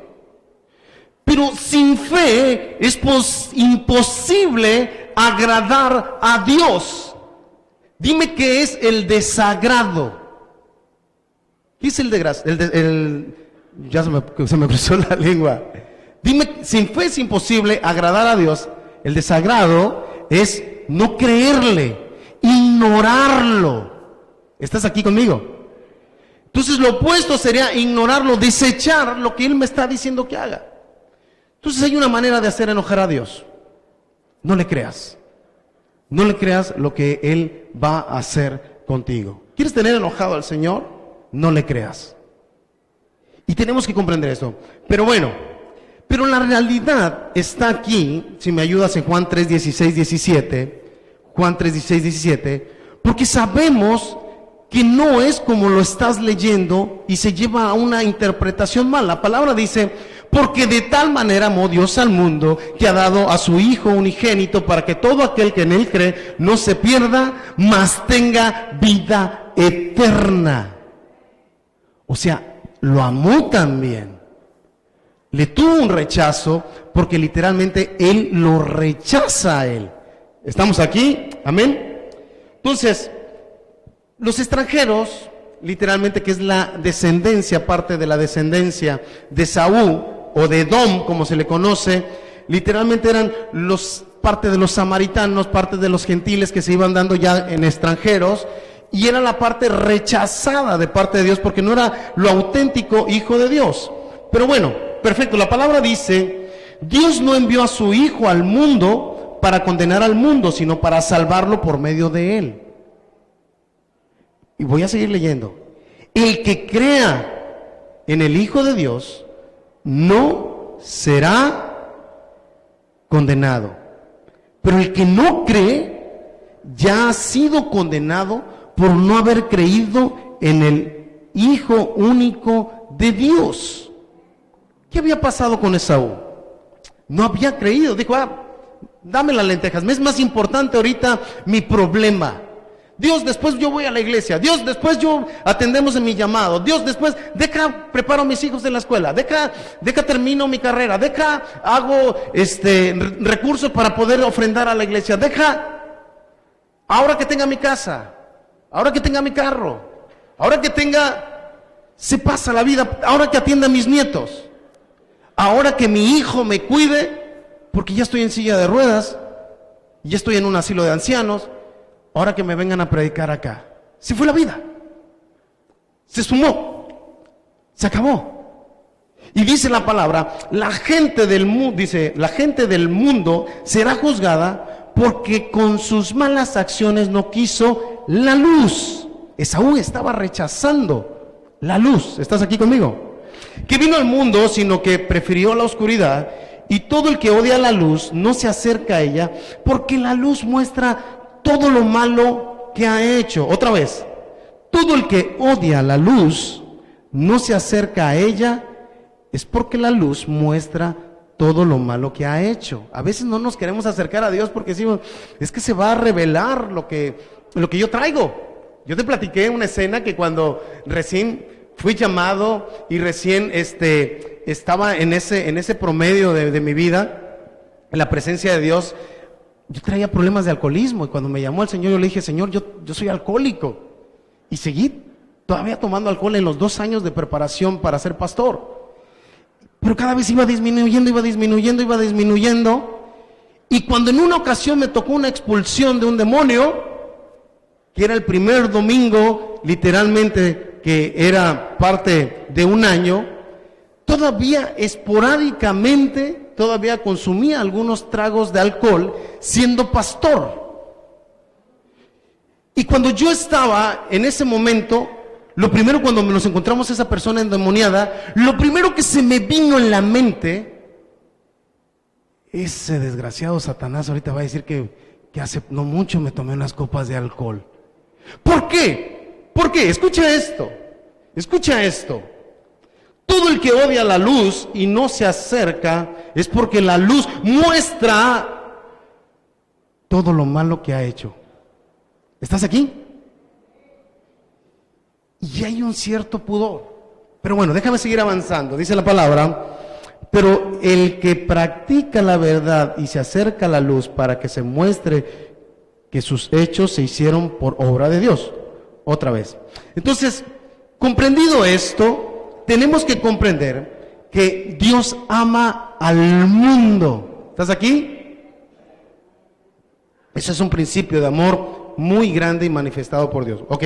Pero sin fe es imposible agradar a Dios. Dime qué es el desagrado. ¿Qué es el desagradado? Ya se me cruzó la lengua. Dime, sin fe es imposible agradar a Dios. El desagrado es no creerle, ignorarlo. ¿Estás aquí conmigo? Entonces lo opuesto sería ignorarlo, desechar lo que Él me está diciendo que haga. Entonces hay una manera de hacer enojar a Dios. No le creas. No le creas lo que Él va a hacer contigo. ¿Quieres tener enojado al Señor? No le creas. Y tenemos que comprender eso. Pero bueno, pero la realidad está aquí, si me ayudas en Juan 3, 16, 17. Juan 3, 16, 17. Porque sabemos que no es como lo estás leyendo y se lleva a una interpretación mal. La palabra dice, porque de tal manera amó Dios al mundo que ha dado a su Hijo unigénito para que todo aquel que en Él cree no se pierda, mas tenga vida eterna. O sea, lo amó también. Le tuvo un rechazo porque literalmente Él lo rechaza a Él. ¿Estamos aquí? Amén. Entonces, los extranjeros, literalmente que es la descendencia, parte de la descendencia de Saúl o de Edom, como se le conoce, literalmente eran parte de los samaritanos, parte de los gentiles que se iban dando ya en extranjeros, y era la parte rechazada de parte de Dios porque no era lo auténtico hijo de Dios. Pero bueno, perfecto, la palabra dice, Dios no envió a su Hijo al mundo para condenar al mundo, sino para salvarlo por medio de Él. Y voy a seguir leyendo. El que crea en el Hijo de Dios no será condenado. Pero el que no cree ya ha sido condenado por no haber creído en el Hijo único de Dios. ¿Qué había pasado con Esaú? No había creído. Dijo, dame las lentejas. Me es más importante ahorita mi problema. Dios, después yo voy a la iglesia. Dios, después yo atendemos en mi llamado. Dios, después, preparo a mis hijos en la escuela. Termino mi carrera. Hago recursos para poder ofrendar a la iglesia. Ahora que tenga mi casa, ahora que tenga mi carro, ahora que se pasa la vida, ahora que atienda a mis nietos, ahora que mi hijo me cuide, porque ya estoy en silla de ruedas, ya estoy en un asilo de ancianos, ahora que me vengan a predicar acá. Se fue la vida, se sumó, se acabó. Y dice la palabra, la gente del mundo será juzgada porque con sus malas acciones no quiso la luz. Esaú estaba rechazando la luz. ¿Estás aquí conmigo? Que vino al mundo, sino que prefirió la oscuridad, y todo el que odia la luz no se acerca a ella, porque la luz muestra todo lo malo que ha hecho. Otra vez, todo el que odia la luz no se acerca a ella, es porque la luz muestra todo lo malo que ha hecho. A veces no nos queremos acercar a Dios porque decimos, es que se va a revelar lo que yo traigo. Yo te platiqué una escena que cuando recién fui llamado y recién estaba en ese promedio de mi vida, en la presencia de Dios, yo traía problemas de alcoholismo, y cuando me llamó el Señor yo le dije, Señor, yo soy alcohólico, y seguí todavía tomando alcohol en los 2 años de preparación para ser pastor. Pero cada vez iba disminuyendo, y cuando en una ocasión me tocó una expulsión de un demonio, que era el primer domingo, literalmente, que era parte de un año, todavía esporádicamente, todavía consumía algunos tragos de alcohol, siendo pastor. Y cuando yo estaba en ese momento, lo primero, cuando nos encontramos esa persona endemoniada, lo primero que se me vino en la mente, ese desgraciado Satanás ahorita va a decir que hace no mucho me tomé unas copas de alcohol. ¿Por qué? ¿Por qué? Escucha esto. Todo el que odia la luz y no se acerca es porque la luz muestra todo lo malo que ha hecho. ¿Estás aquí? Y hay un cierto pudor. Pero bueno, déjame seguir avanzando. Dice la palabra, pero el que practica la verdad y se acerca a la luz para que se muestre que sus hechos se hicieron por obra de Dios. Otra vez. Entonces, comprendido esto, tenemos que comprender que Dios ama al mundo. ¿Estás aquí? Ese es un principio de amor muy grande y manifestado por Dios. Ok.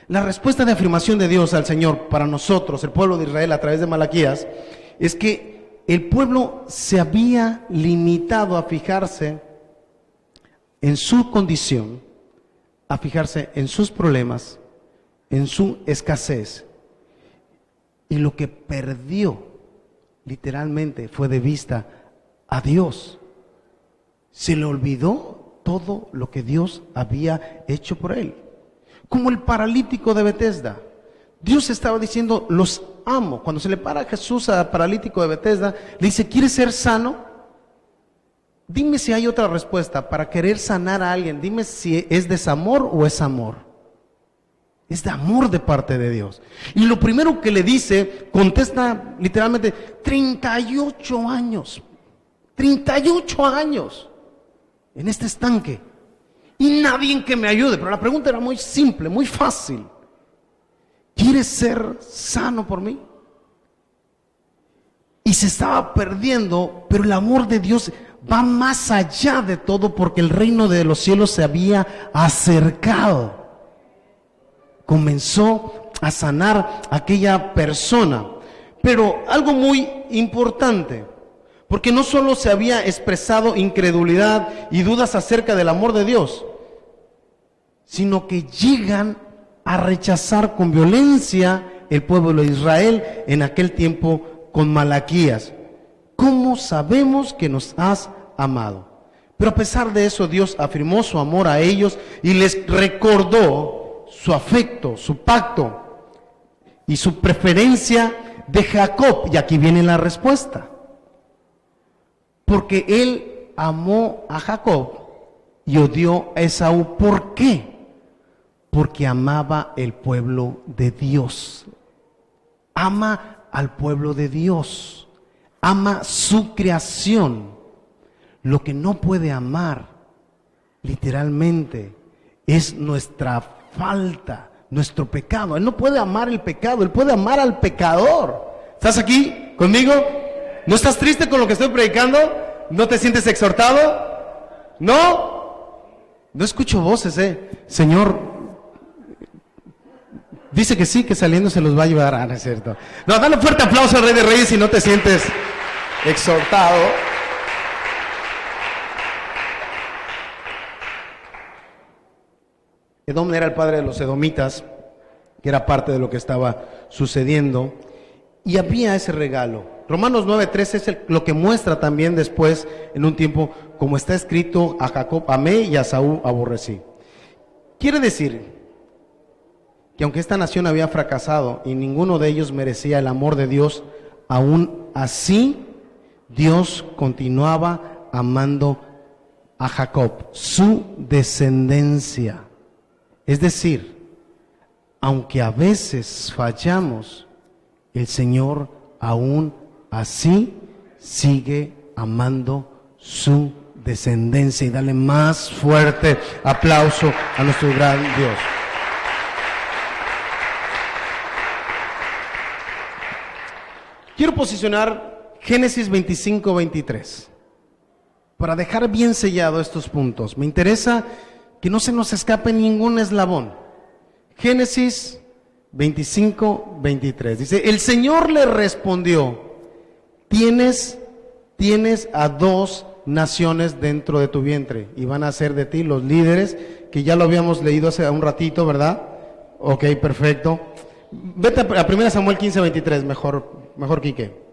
La respuesta de afirmación de Dios al Señor para nosotros, el pueblo de Israel, a través de Malaquías, es que el pueblo se había limitado a fijarse en su condición, a fijarse en sus problemas, en su escasez, y lo que perdió literalmente fue de vista a Dios. Se le olvidó todo lo que Dios había hecho por él. Como el paralítico de Betesda. Dios estaba diciendo, los amo. Cuando se le para a Jesús al paralítico de Betesda, le dice, ¿quieres ser sano? Dime si hay otra respuesta para querer sanar a alguien. Dime si es desamor o es amor. Es de amor de parte de Dios. Y lo primero que le dice, contesta literalmente, 38 años. 38 años en este estanque. Y nadie que me ayude. Pero la pregunta era muy simple, muy fácil. ¿Quieres ser sano por mí? Y se estaba perdiendo, pero el amor de Dios va más allá de todo, porque el reino de los cielos se había acercado. Comenzó a sanar a aquella persona. Pero algo muy importante, porque no solo se había expresado incredulidad y dudas acerca del amor de Dios, sino que llegan a rechazar con violencia el pueblo de Israel en aquel tiempo con Malaquías. ¿Cómo sabemos que nos has amado? Pero a pesar de eso, Dios afirmó su amor a ellos y les recordó su afecto, su pacto y su preferencia de Jacob. Y aquí viene la respuesta. Porque él amó a Jacob y odió a Esaú. ¿Por qué? porque amaba el pueblo de Dios. Ama al pueblo de Dios. Ama su creación. Lo que no puede amar, literalmente, es nuestra falta, nuestro pecado. Él no puede amar el pecado, Él puede amar al pecador. ¿Estás aquí conmigo? ¿No estás triste con lo que estoy predicando? ¿No te sientes exhortado? ¿No? No escucho voces, Señor, dice que sí, que saliendo se los va a ayudar. No es cierto. No, dale un fuerte aplauso al Rey de Reyes si no te sientes exhortado. Edom era el padre de los edomitas, que era parte de lo que estaba sucediendo, y había ese regalo. Romanos 9:13 es lo que muestra también después, en un tiempo, como está escrito: a Jacob amé y a Saúl aborrecí. Quiere decir que aunque esta nación había fracasado y ninguno de ellos merecía el amor de Dios, aún así Dios continuaba amando a Jacob, su descendencia. Es decir, aunque a veces fallamos, el Señor aún así sigue amando su descendencia. Y dale más fuerte aplauso a nuestro gran Dios. Quiero posicionar Génesis 25:23 para dejar bien sellado estos puntos. Me interesa que no se nos escape ningún eslabón. Génesis 25:23 dice: el Señor le respondió: tienes a 2 naciones dentro de tu vientre y van a ser de ti los líderes, que ya lo habíamos leído hace un ratito, ¿verdad? Ok, perfecto. Vete a 1 Samuel 15:23, mejor Quique.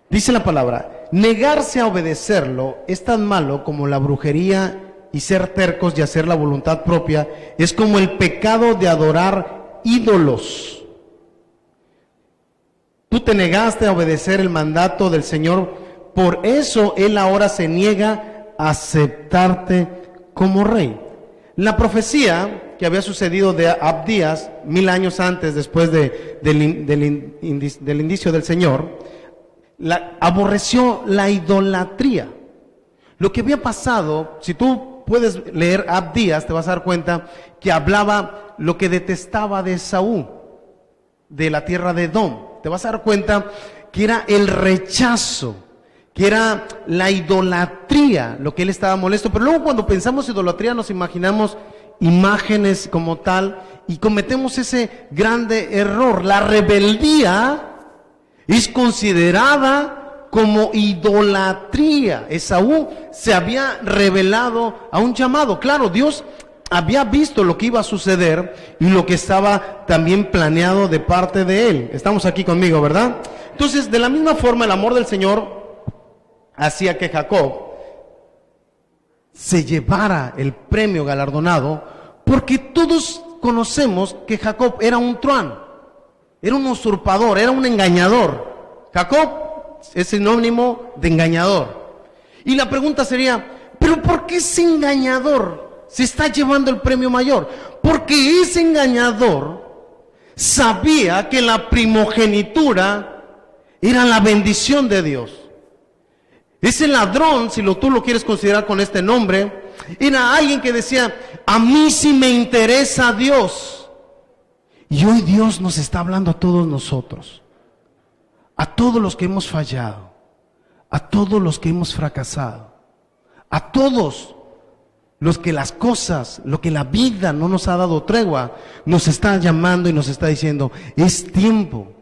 Dice la palabra: negarse a obedecerlo es tan malo como la brujería, y ser tercos y hacer la voluntad propia es como el pecado de adorar ídolos. Tú te negaste a obedecer el mandato del Señor, por eso Él ahora se niega a aceptarte como rey. La profecía que había sucedido de Abdías 1000 años antes, después del indicio del Señor, aborreció la idolatría. Lo que había pasado, si tú puedes leer Abdías, te vas a dar cuenta que hablaba lo que detestaba de Saúl, de la tierra de Edom. Te vas a dar cuenta que era el rechazo, que era la idolatría, lo que él estaba molesto. Pero luego, cuando pensamos idolatría, nos imaginamos imágenes como tal y cometemos ese grande error. La rebeldía es considerada como idolatría. Esaú se había rebelado a un llamado. Claro, Dios había visto lo que iba a suceder y lo que estaba también planeado de parte de él. Estamos aquí conmigo, ¿verdad? Entonces, de la misma forma, el amor del Señor hacía que Jacob se llevara el premio galardonado, porque todos conocemos que Jacob era un truán, era un usurpador, era un engañador. Jacob es sinónimo de engañador. Y la pregunta sería: ¿pero por qué ese engañador se está llevando el premio mayor? Porque ese engañador sabía que la primogenitura era la bendición de Dios. Ese ladrón, si tú lo quieres considerar con este nombre, era alguien que decía: a mí sí me interesa Dios. Y hoy Dios nos está hablando a todos nosotros, a todos los que hemos fallado, a todos los que hemos fracasado, a todos los que las cosas, lo que la vida no nos ha dado tregua, nos está llamando y nos está diciendo: es tiempo.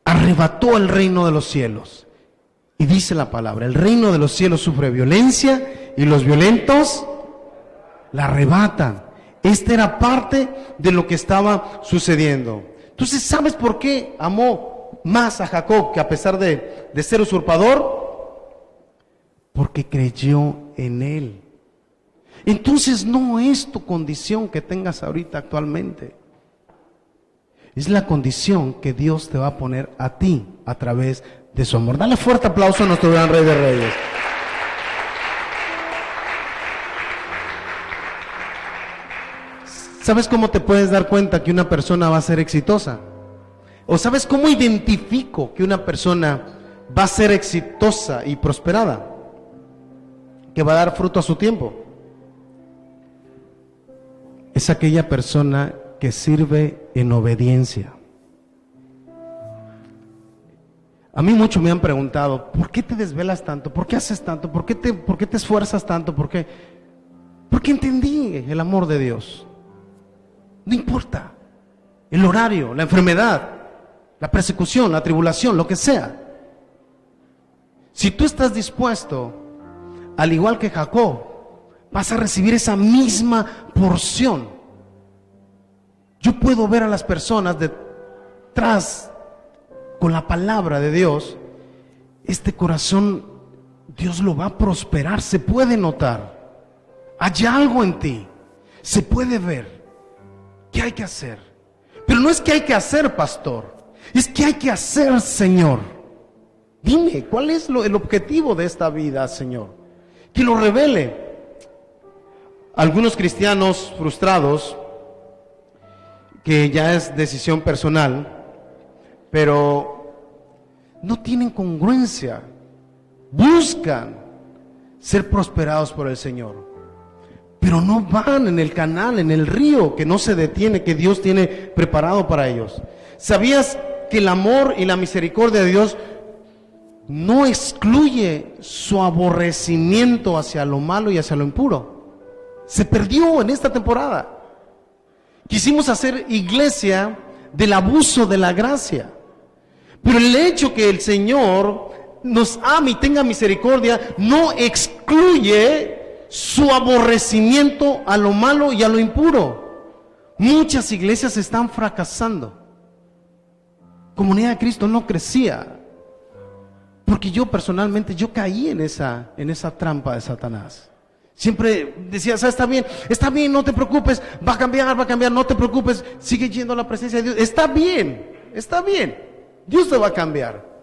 Arrebató el reino de los cielos. Y dice la palabra: el reino de los cielos sufre violencia y los violentos la arrebatan. Esta era parte de lo que estaba sucediendo. Entonces, ¿sabes por qué amó más a Jacob, que a pesar de ser usurpador? Porque creyó en él. Entonces, no es tu condición que tengas ahorita actualmente. Es la condición que Dios te va a poner a ti a través de su amor. Dale fuerte aplauso a nuestro gran Rey de Reyes. ¿Sabes cómo te puedes dar cuenta que una persona va a ser exitosa? ¿O sabes cómo identifico que una persona va a ser exitosa y prosperada? Que va a dar fruto a su tiempo. Es aquella persona que sirve en obediencia. A mí muchos me han preguntado, ¿por qué te desvelas tanto? ¿Por qué haces tanto? ¿Por qué te esfuerzas tanto? ¿Por qué? Porque entendí el amor de Dios. No importa el horario, la enfermedad, la persecución, la tribulación, lo que sea. Si tú estás dispuesto, al igual que Jacob, vas a recibir esa misma porción. Yo puedo ver a las personas detrás con la palabra de Dios. Este corazón, Dios lo va a prosperar, se puede notar. Hay algo en ti, se puede ver. ¿Qué hay que hacer? Pero no es que hay que hacer, pastor, es que hay que hacer, Señor. Dime, ¿cuál es el objetivo de esta vida, Señor? Que lo revele. Algunos cristianos frustrados, que ya es decisión personal, pero no tienen congruencia, buscan ser prosperados por el Señor, pero no van en el canal, en el río que no se detiene, que Dios tiene preparado para ellos. ¿Sabías que el amor y la misericordia de Dios no excluye su aborrecimiento hacia lo malo y hacia lo impuro? Se perdió en esta temporada. Quisimos hacer iglesia del abuso de la gracia, pero el hecho que el Señor nos ame y tenga misericordia no excluye su aborrecimiento a lo malo y a lo impuro. Muchas iglesias están fracasando. Comunidad de Cristo no crecía, porque yo personalmente caí en esa trampa de Satanás. Siempre decía, está bien, no te preocupes, va a cambiar, no te preocupes, sigue yendo a la presencia de Dios, está bien, Dios te va a cambiar.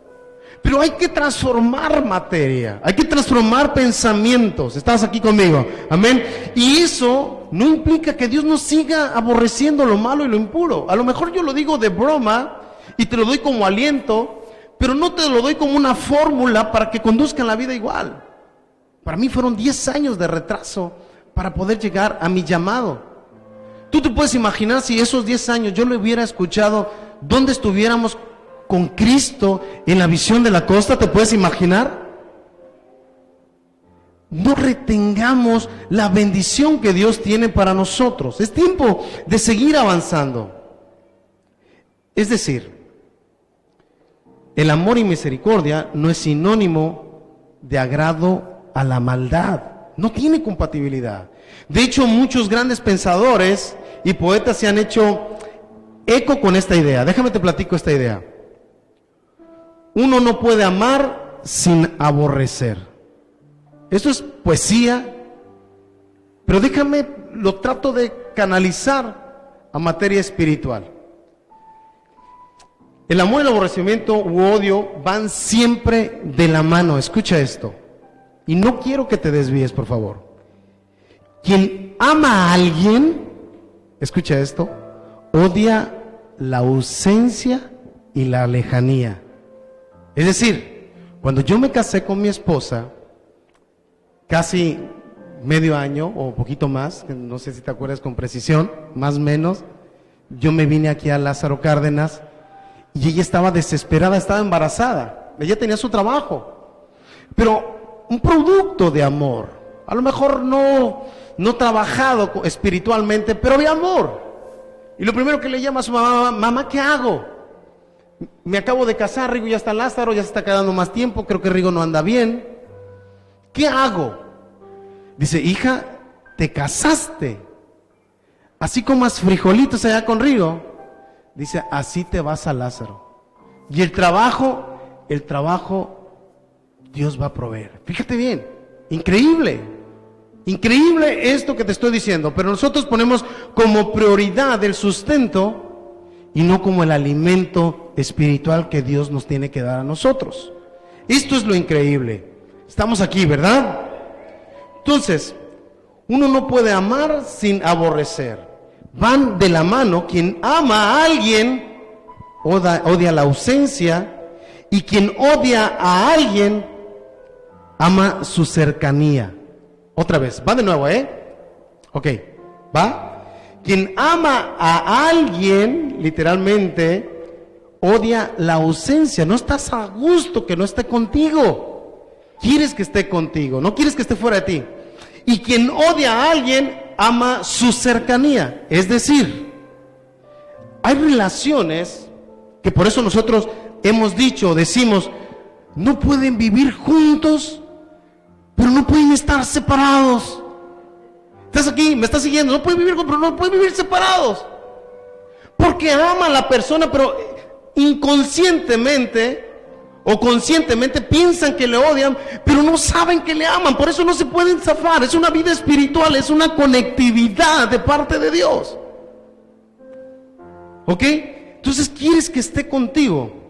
Pero hay que transformar materia, hay que transformar pensamientos. ¿Estás aquí conmigo? Amén. Y eso no implica que Dios nos siga aborreciendo lo malo y lo impuro. A lo mejor yo lo digo de broma y te lo doy como aliento, pero no te lo doy como una fórmula para que conduzcan la vida igual. Para mí fueron 10 años de retraso para poder llegar a mi llamado. Tú te puedes imaginar si esos 10 años yo lo hubiera escuchado, ¿dónde estuviéramos con Cristo en la visión de la costa? ¿Te puedes imaginar? No retengamos la bendición que Dios tiene para nosotros. Es tiempo de seguir avanzando. Es decir, el amor y misericordia no es sinónimo de agrado a la maldad, no tiene compatibilidad. De hecho, muchos grandes pensadores y poetas se han hecho eco con esta idea. Déjame te platico esta idea. Uno no puede amar sin aborrecer. Esto es poesía, pero déjame, lo trato de canalizar a materia espiritual. El amor y el aborrecimiento u odio van siempre de la mano. Escucha esto. Y no quiero que te desvíes, por favor. Quien ama a alguien, escucha esto, odia la ausencia y la lejanía. Es decir, cuando yo me casé con mi esposa, casi medio año o poquito más, no sé si te acuerdas con precisión, más o menos, yo me vine aquí a Lázaro Cárdenas y ella estaba desesperada, estaba embarazada, ella tenía su trabajo, pero un producto de amor, a lo mejor no trabajado espiritualmente, pero de amor. Y lo primero que le llama a su mamá, mamá, ¿qué hago? Me acabo de casar, Rigo ya está en Lázaro, ya se está quedando más tiempo, creo que Rigo no anda bien. ¿Qué hago? Dice, hija, te casaste, así comas frijolitos allá con Rigo, dice, así te vas a Lázaro. Y el trabajo, Dios va a proveer. Fíjate bien, increíble esto que te estoy diciendo, pero nosotros ponemos como prioridad el sustento y no como el alimento espiritual que Dios nos tiene que dar a nosotros. Esto es lo increíble. Estamos aquí, ¿verdad? Entonces, uno no puede amar sin aborrecer, van de la mano. Quien ama a alguien odia la ausencia, y quien odia a alguien ama su cercanía. Otra vez, va de nuevo, ok, va. Quien ama a alguien, literalmente, odia la ausencia. No estás a gusto que no esté contigo. Quieres que esté contigo, no quieres que esté fuera de ti. Y quien odia a alguien ama su cercanía. Es decir, hay relaciones que por eso nosotros hemos dicho, decimos, no pueden vivir juntos, pero no pueden estar separados. ¿Estás aquí? ¿Me estás siguiendo? No pueden vivir juntos, pero no pueden vivir separados. Porque ama a la persona, pero inconscientemente o conscientemente piensan que le odian, pero no saben que le aman. Por eso no se pueden zafar. Es una vida espiritual, es una conectividad de parte de Dios. ¿Ok? Entonces quieres que esté contigo.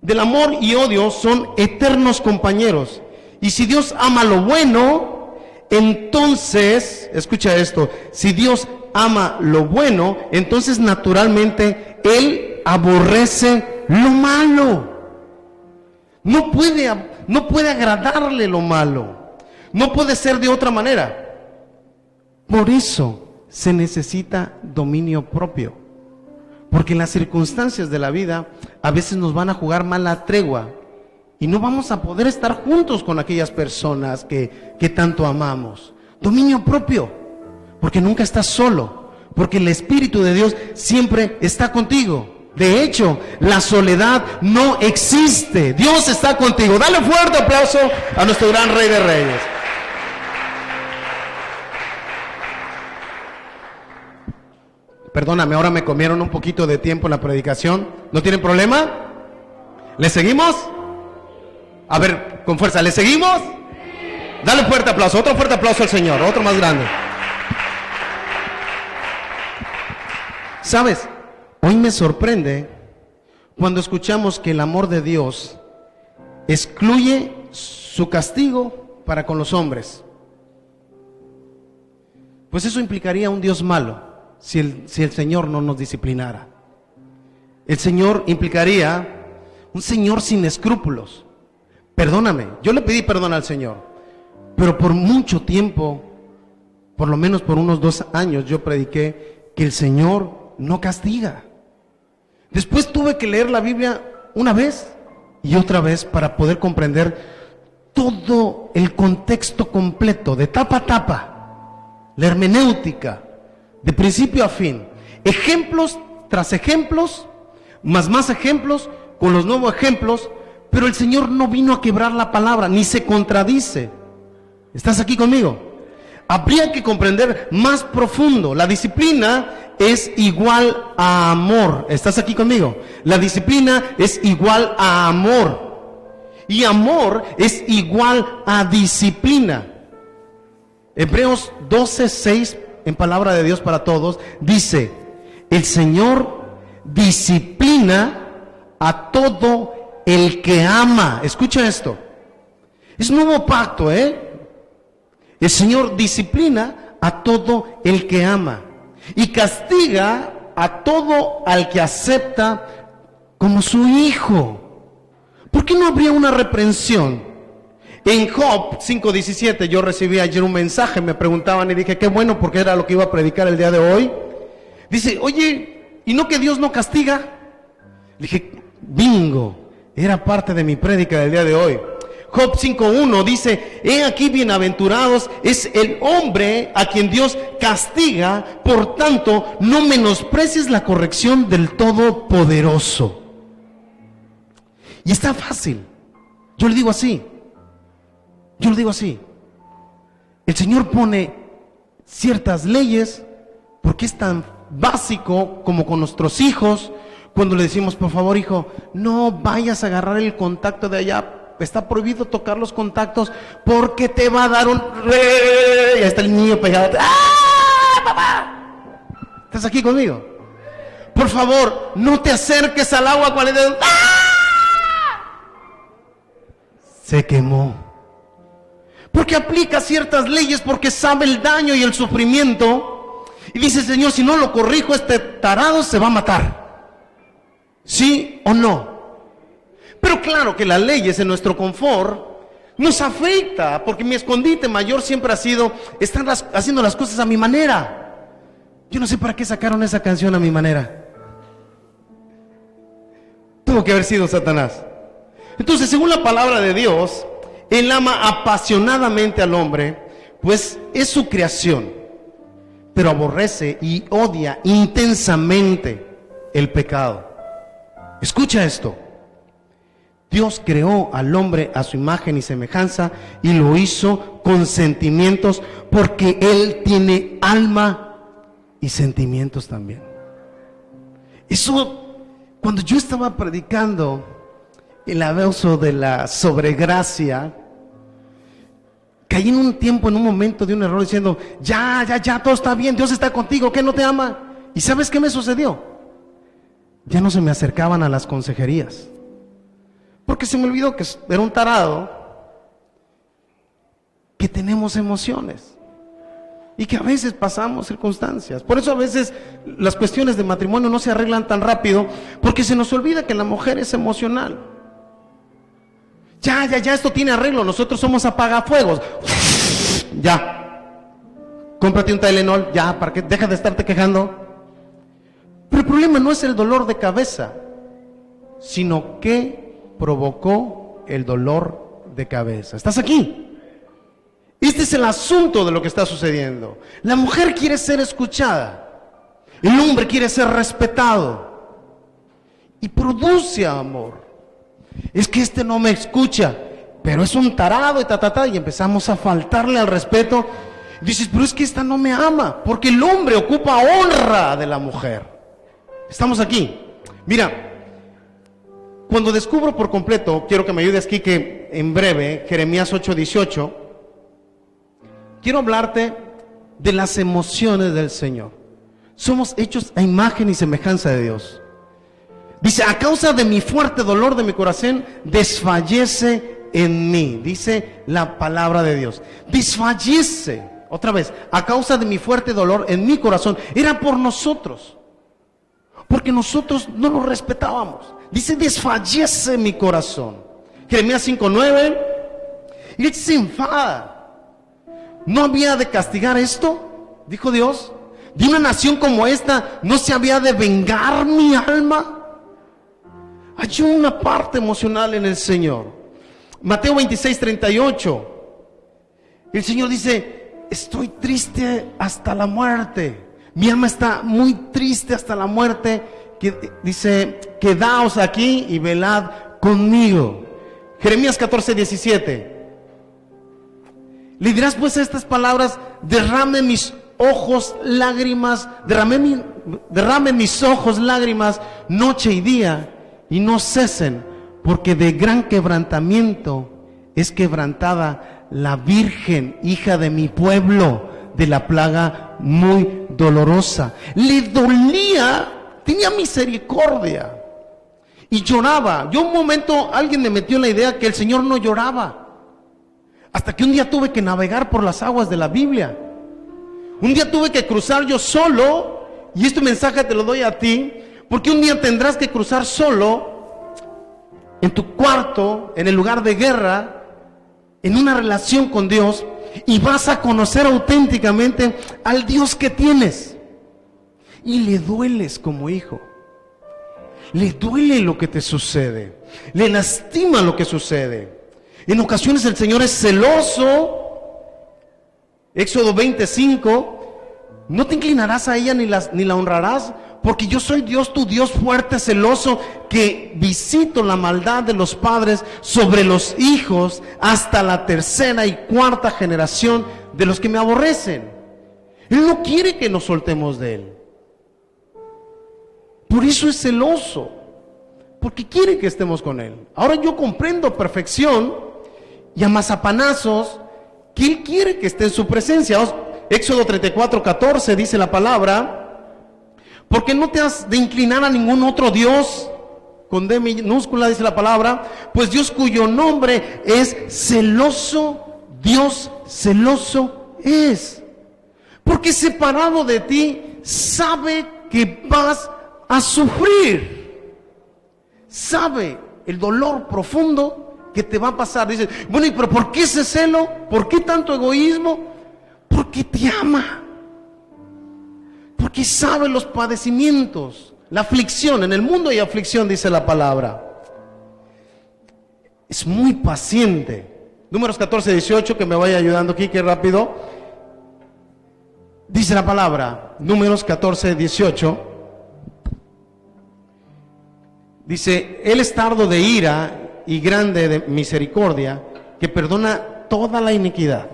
Del amor y odio son eternos compañeros. Y si Dios ama lo bueno, entonces, escucha esto, si Dios ama lo bueno, entonces naturalmente Él aborrece lo malo. No puede agradarle lo malo. No puede ser de otra manera. Por eso se necesita dominio propio. Porque en las circunstancias de la vida a veces nos van a jugar mala tregua y no vamos a poder estar juntos con aquellas personas que tanto amamos. Dominio propio, porque nunca estás solo, porque el Espíritu de Dios siempre está contigo. De hecho, la soledad no existe. Dios está contigo. Dale fuerte aplauso a nuestro gran Rey de Reyes. Perdóname, ahora me comieron un poquito de tiempo en la predicación. ¿No tienen problema? ¿Le seguimos? A ver, con fuerza, ¿le seguimos? Dale un fuerte aplauso, otro fuerte aplauso al Señor, otro más grande. ¿Sabes? Hoy me sorprende cuando escuchamos que el amor de Dios excluye su castigo para con los hombres. Pues eso implicaría un Dios malo. Si el Señor no nos disciplinara. El Señor implicaría un Señor sin escrúpulos. Perdóname, yo le pedí perdón al Señor, pero por mucho tiempo, por lo menos por unos 2 años, yo prediqué que el Señor no castiga. Después tuve que leer la Biblia una vez y otra vez para poder comprender todo el contexto completo, de tapa a tapa, la hermenéutica, de principio a fin, ejemplos tras ejemplos, más ejemplos, con los nuevos ejemplos, pero el Señor no vino a quebrar la palabra, ni se contradice. ¿Estás aquí conmigo? Habría que comprender más profundo. La disciplina es igual a amor. ¿Estás aquí conmigo? La disciplina es igual a amor. Y amor es igual a disciplina. Hebreos 12:6 en palabra de Dios para todos, dice, el Señor disciplina a todo el que ama. Escucha esto. Es nuevo pacto, El Señor disciplina a todo el que ama y castiga a todo al que acepta como su hijo. ¿Por qué no habría una reprensión? En Job 5:17 yo recibí ayer un mensaje, me preguntaban y dije, qué bueno, porque era lo que iba a predicar el día de hoy. Dice, oye, ¿y no que Dios no castiga? Le dije, bingo, era parte de mi prédica del día de hoy. Job 5:1 dice, he aquí bienaventurados es el hombre a quien Dios castiga, por tanto, no menosprecies la corrección del Todopoderoso. Y está fácil, yo le digo así. Yo lo digo así, el Señor pone ciertas leyes porque es tan básico como con nuestros hijos, cuando le decimos, por favor hijo, no vayas a agarrar el contacto de allá, está prohibido tocar los contactos porque te va a dar un... Y ahí está el niño pegado. ¡Ah, papá! ¿Estás aquí conmigo? Por favor, no te acerques al agua cuando le... ¡Ah! Se quemó. Porque aplica ciertas leyes, porque sabe el daño y el sufrimiento. Y dice el Señor, si no lo corrijo, este tarado se va a matar. ¿Sí o no? Pero claro que las leyes en nuestro confort nos afecta, porque mi escondite mayor siempre ha sido estar haciendo las cosas a mi manera. Yo no sé para qué sacaron esa canción a mi manera. Tuvo que haber sido Satanás. Entonces, según la palabra de Dios, Él ama apasionadamente al hombre, pues es su creación, pero aborrece y odia intensamente el pecado. Escucha esto. Dios creó al hombre a su imagen y semejanza y lo hizo con sentimientos, porque Él tiene alma y sentimientos también. Eso, cuando yo estaba predicando el abuso de la sobregracia, caí en un tiempo, en un momento de un error diciendo, ya, todo está bien, Dios está contigo, ¿qué no te ama? ¿Y sabes qué me sucedió? Ya no se me acercaban a las consejerías, porque se me olvidó que era un tarado, que tenemos emociones y que a veces pasamos circunstancias. Por eso a veces las cuestiones de matrimonio no se arreglan tan rápido, porque se nos olvida que la mujer es emocional. Ya, esto tiene arreglo, nosotros somos apagafuegos. Ya, cómprate un Tylenol, ya, para que deja de estarte quejando. Pero el problema no es el dolor de cabeza, sino que provocó el dolor de cabeza. ¿Estás aquí? Este es el asunto de lo que está sucediendo. La mujer quiere ser escuchada, el hombre quiere ser respetado y produce amor. Es que este no me escucha, pero es un tarado y empezamos a faltarle al respeto. Dices, pero es que esta no me ama, porque el hombre ocupa honra de la mujer. Estamos aquí. Mira, cuando descubro por completo, quiero que me ayudes aquí, que en breve, Jeremías 8:18, quiero hablarte de las emociones del Señor. Somos hechos a imagen y semejanza de Dios. Dice, a causa de mi fuerte dolor de mi corazón, desfallece en mí. Dice la palabra de Dios. Desfallece. Otra vez, a causa de mi fuerte dolor en mi corazón. Era por nosotros, porque nosotros no lo respetábamos. Dice, desfallece mi corazón. Jeremías 5:9. Y él se enfada. ¿No había de castigar esto? Dijo Dios. ¿De una nación como esta no se había de vengar mi alma? Hay una parte emocional en el Señor. Mateo 26:38. El Señor dice, estoy triste hasta la muerte. Mi alma está muy triste hasta la muerte. Dice, quedaos aquí y velad conmigo. Jeremías 14:17. Le dirás pues estas palabras, derrame mis ojos lágrimas, derrame mis ojos lágrimas noche y día, y no cesen, porque de gran quebrantamiento es quebrantada la Virgen, hija de mi pueblo, de la plaga muy dolorosa. Le dolía, tenía misericordia y lloraba. Yo un momento, alguien me metió en la idea que el Señor no lloraba, hasta que un día tuve que navegar por las aguas de la Biblia. Un día tuve que cruzar yo solo, y este mensaje te lo doy a ti, porque un día tendrás que cruzar solo, en tu cuarto, en el lugar de guerra, en una relación con Dios, y vas a conocer auténticamente al Dios que tienes. Y le dueles como hijo. Le duele lo que te sucede. Le lastima lo que sucede. En ocasiones el Señor es celoso. Éxodo 20:5. No te inclinarás a ella ni la honrarás, porque yo soy Dios, tu Dios fuerte, celoso, que visito la maldad de los padres sobre los hijos hasta la tercera y cuarta generación de los que me aborrecen. Él no quiere que nos soltemos de Él. Por eso es celoso, porque quiere que estemos con Él. Ahora yo comprendo a perfección y a mazapanazos que Él quiere que esté en su presencia. Éxodo 34:14 dice la palabra, porque no te has de inclinar a ningún otro Dios, con D minúscula dice la palabra, pues Dios cuyo nombre es celoso, Dios celoso es. Porque separado de ti sabe que vas a sufrir. Sabe el dolor profundo que te va a pasar. Dices, bueno, ¿y pero por qué ese celo? ¿Por qué tanto egoísmo? Porque te ama. Porque sabe los padecimientos, la aflicción. En el mundo hay aflicción, dice la palabra. Es muy paciente. Números 14, 18, que me vaya ayudando aquí, que rápido. Dice la palabra, Números 14, 18. Dice, Él es tardo de ira y grande de misericordia, que perdona toda la iniquidad.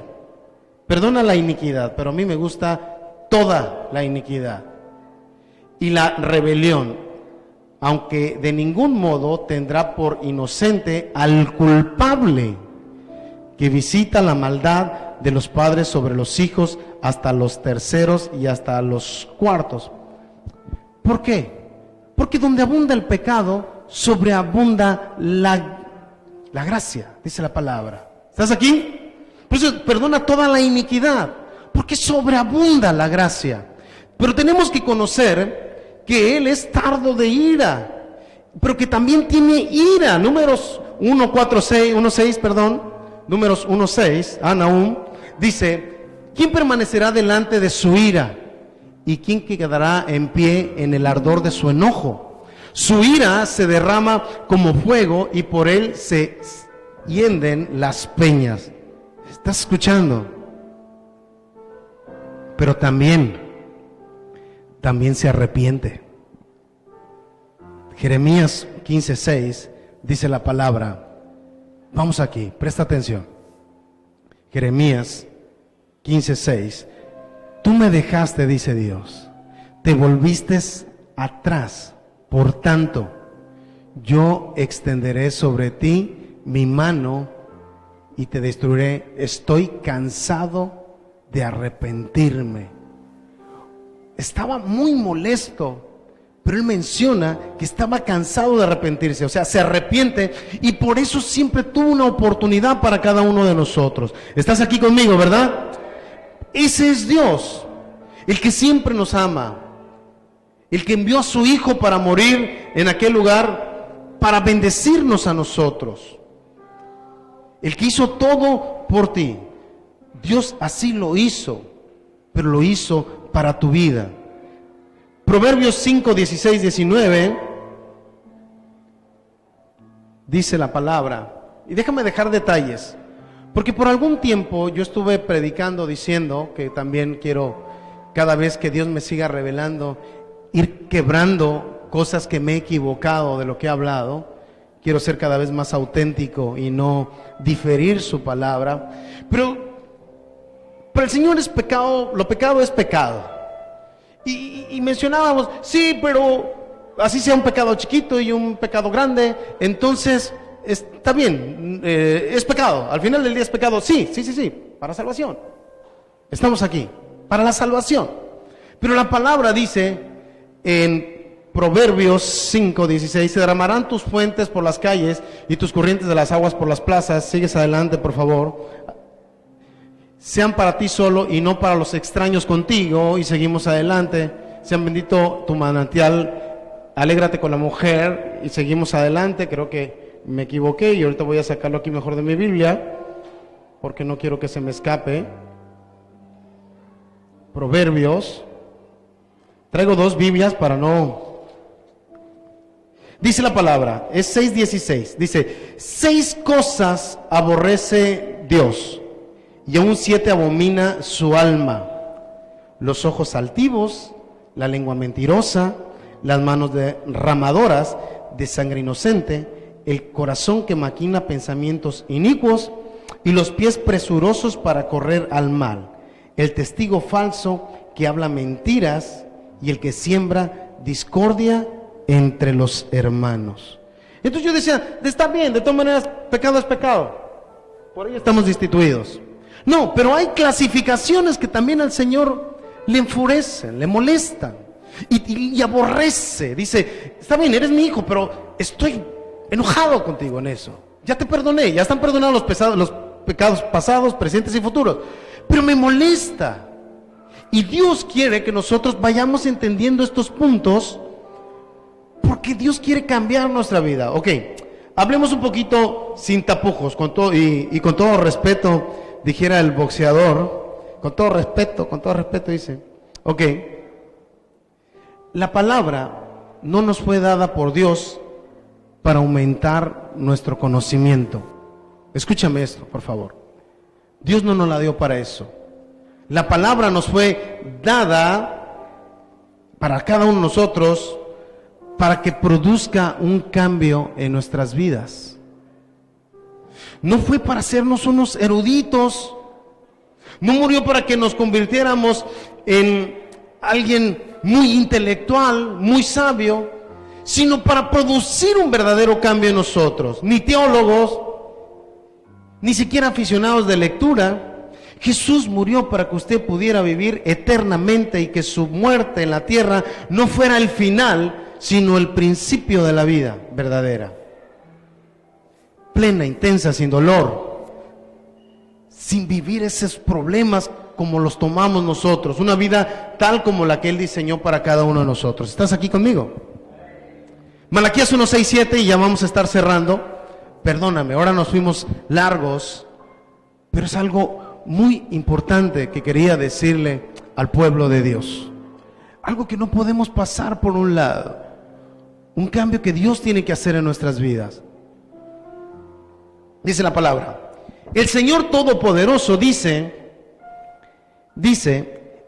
Perdona la iniquidad, pero a mí me gusta toda la iniquidad y la rebelión, aunque de ningún modo tendrá por inocente al culpable, que visita la maldad de los padres sobre los hijos hasta los terceros y hasta los cuartos. ¿Por qué? Porque donde abunda el pecado, sobreabunda la gracia, dice la palabra. ¿Estás aquí? Por eso perdona toda la iniquidad, porque sobreabunda la gracia. Pero tenemos que conocer que Él es tardo de ira, pero que también tiene ira. Números 1:6, Números 1:6, Nahum, dice, ¿quién permanecerá delante de su ira? ¿Y quién quedará en pie en el ardor de su enojo? Su ira se derrama como fuego y por él se hienden las peñas. ¿Estás escuchando? Pero también se arrepiente. Jeremías 15:6 dice la palabra. Vamos aquí, presta atención. Jeremías 15:6. Tú me dejaste, dice Dios, te volviste atrás. Por tanto, yo extenderé sobre ti mi mano y te destruiré. Estoy cansado de arrepentirme. Estaba muy molesto, pero él menciona que estaba cansado de arrepentirse, o sea, se arrepiente, y por eso siempre tuvo una oportunidad para cada uno de nosotros. ¿Estás aquí conmigo, verdad? Ese es Dios, el que siempre nos ama, el que envió a su Hijo para morir en aquel lugar, para bendecirnos a nosotros, el que hizo todo por ti. Dios así lo hizo, pero lo hizo para tu vida. Proverbios 5, 16, 19 dice la palabra, y déjame dejar detalles, porque por algún tiempo yo estuve predicando diciendo que también quiero, cada vez que Dios me siga revelando, ir quebrando cosas que me he equivocado de lo que he hablado. Quiero ser cada vez más auténtico y no diferir su palabra. Pero el Señor es pecado, lo pecado es pecado. Y mencionábamos, sí, pero así sea un pecado chiquito y un pecado grande, entonces está bien, es pecado. Al final del día es pecado, sí, para salvación. Estamos aquí, para la salvación. Pero la palabra dice en Proverbios 5:16, se derramarán tus fuentes por las calles y tus corrientes de las aguas por las plazas. Sigues adelante, por favor. Sean para ti solo y no para los extraños contigo. Y seguimos adelante. Sean bendito tu manantial, alégrate con la mujer. Y seguimos adelante. Creo que me equivoqué y ahorita voy a sacarlo aquí mejor de mi Biblia, porque no quiero que se me escape. Proverbios. Traigo dos Biblias para no... Dice la palabra, es 6:16, dice, 6 cosas aborrece Dios, y aún 7 abomina su alma: los ojos altivos, la lengua mentirosa, las manos derramadoras de sangre inocente, el corazón que maquina pensamientos inicuos, y los pies presurosos para correr al mal, el testigo falso que habla mentiras, y el que siembra discordia entre los hermanos. Entonces yo decía, está bien, de todas maneras, pecado es pecado, por ello estamos destituidos. No, pero hay clasificaciones que también al Señor le enfurecen, le molestan y aborrece. Dice, está bien, eres mi hijo, pero estoy enojado contigo en eso. Ya te perdoné, ya están perdonados los pecados pasados, presentes y futuros, pero me molesta. Y Dios quiere que nosotros vayamos entendiendo estos puntos, porque Dios quiere cambiar nuestra vida. Ok, hablemos un poquito sin tapujos, con todo, y con todo respeto, dijera el boxeador, con todo respeto dice, ok, la palabra no nos fue dada por Dios para aumentar nuestro conocimiento. Escúchame esto, por favor. Dios no nos la dio para eso. La palabra nos fue dada para cada uno de nosotros para que produzca un cambio en nuestras vidas. No fue para hacernos unos eruditos. No murió para que nos convirtiéramos en alguien muy intelectual, muy sabio, sino para producir un verdadero cambio en nosotros. Ni teólogos, ni siquiera aficionados de lectura. Jesús murió para que usted pudiera vivir eternamente y que su muerte en la tierra no fuera el final, sino el principio de la vida verdadera. Plena, intensa, sin dolor, sin vivir esos problemas como los tomamos nosotros. Una vida tal como la que Él diseñó para cada uno de nosotros. ¿Estás aquí conmigo? Malaquías 1:6-7, y ya vamos a estar cerrando. Perdóname, ahora nos fuimos largos, pero es algo muy importante que quería decirle al pueblo de Dios. Algo que no podemos pasar por un lado. Un cambio que Dios tiene que hacer en nuestras vidas. Dice la palabra: el Señor Todopoderoso dice,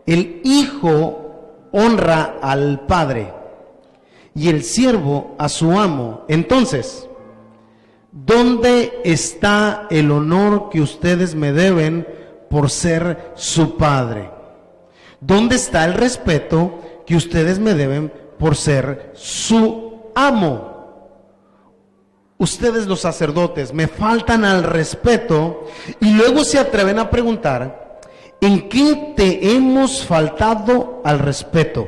el hijo honra al padre y el siervo a su amo. Entonces, ¿dónde está el honor que ustedes me deben por ser su padre? ¿Dónde está el respeto que ustedes me deben por ser su amo? Ustedes, los sacerdotes, me faltan al respeto y luego se atreven a preguntar: ¿en qué te hemos faltado al respeto?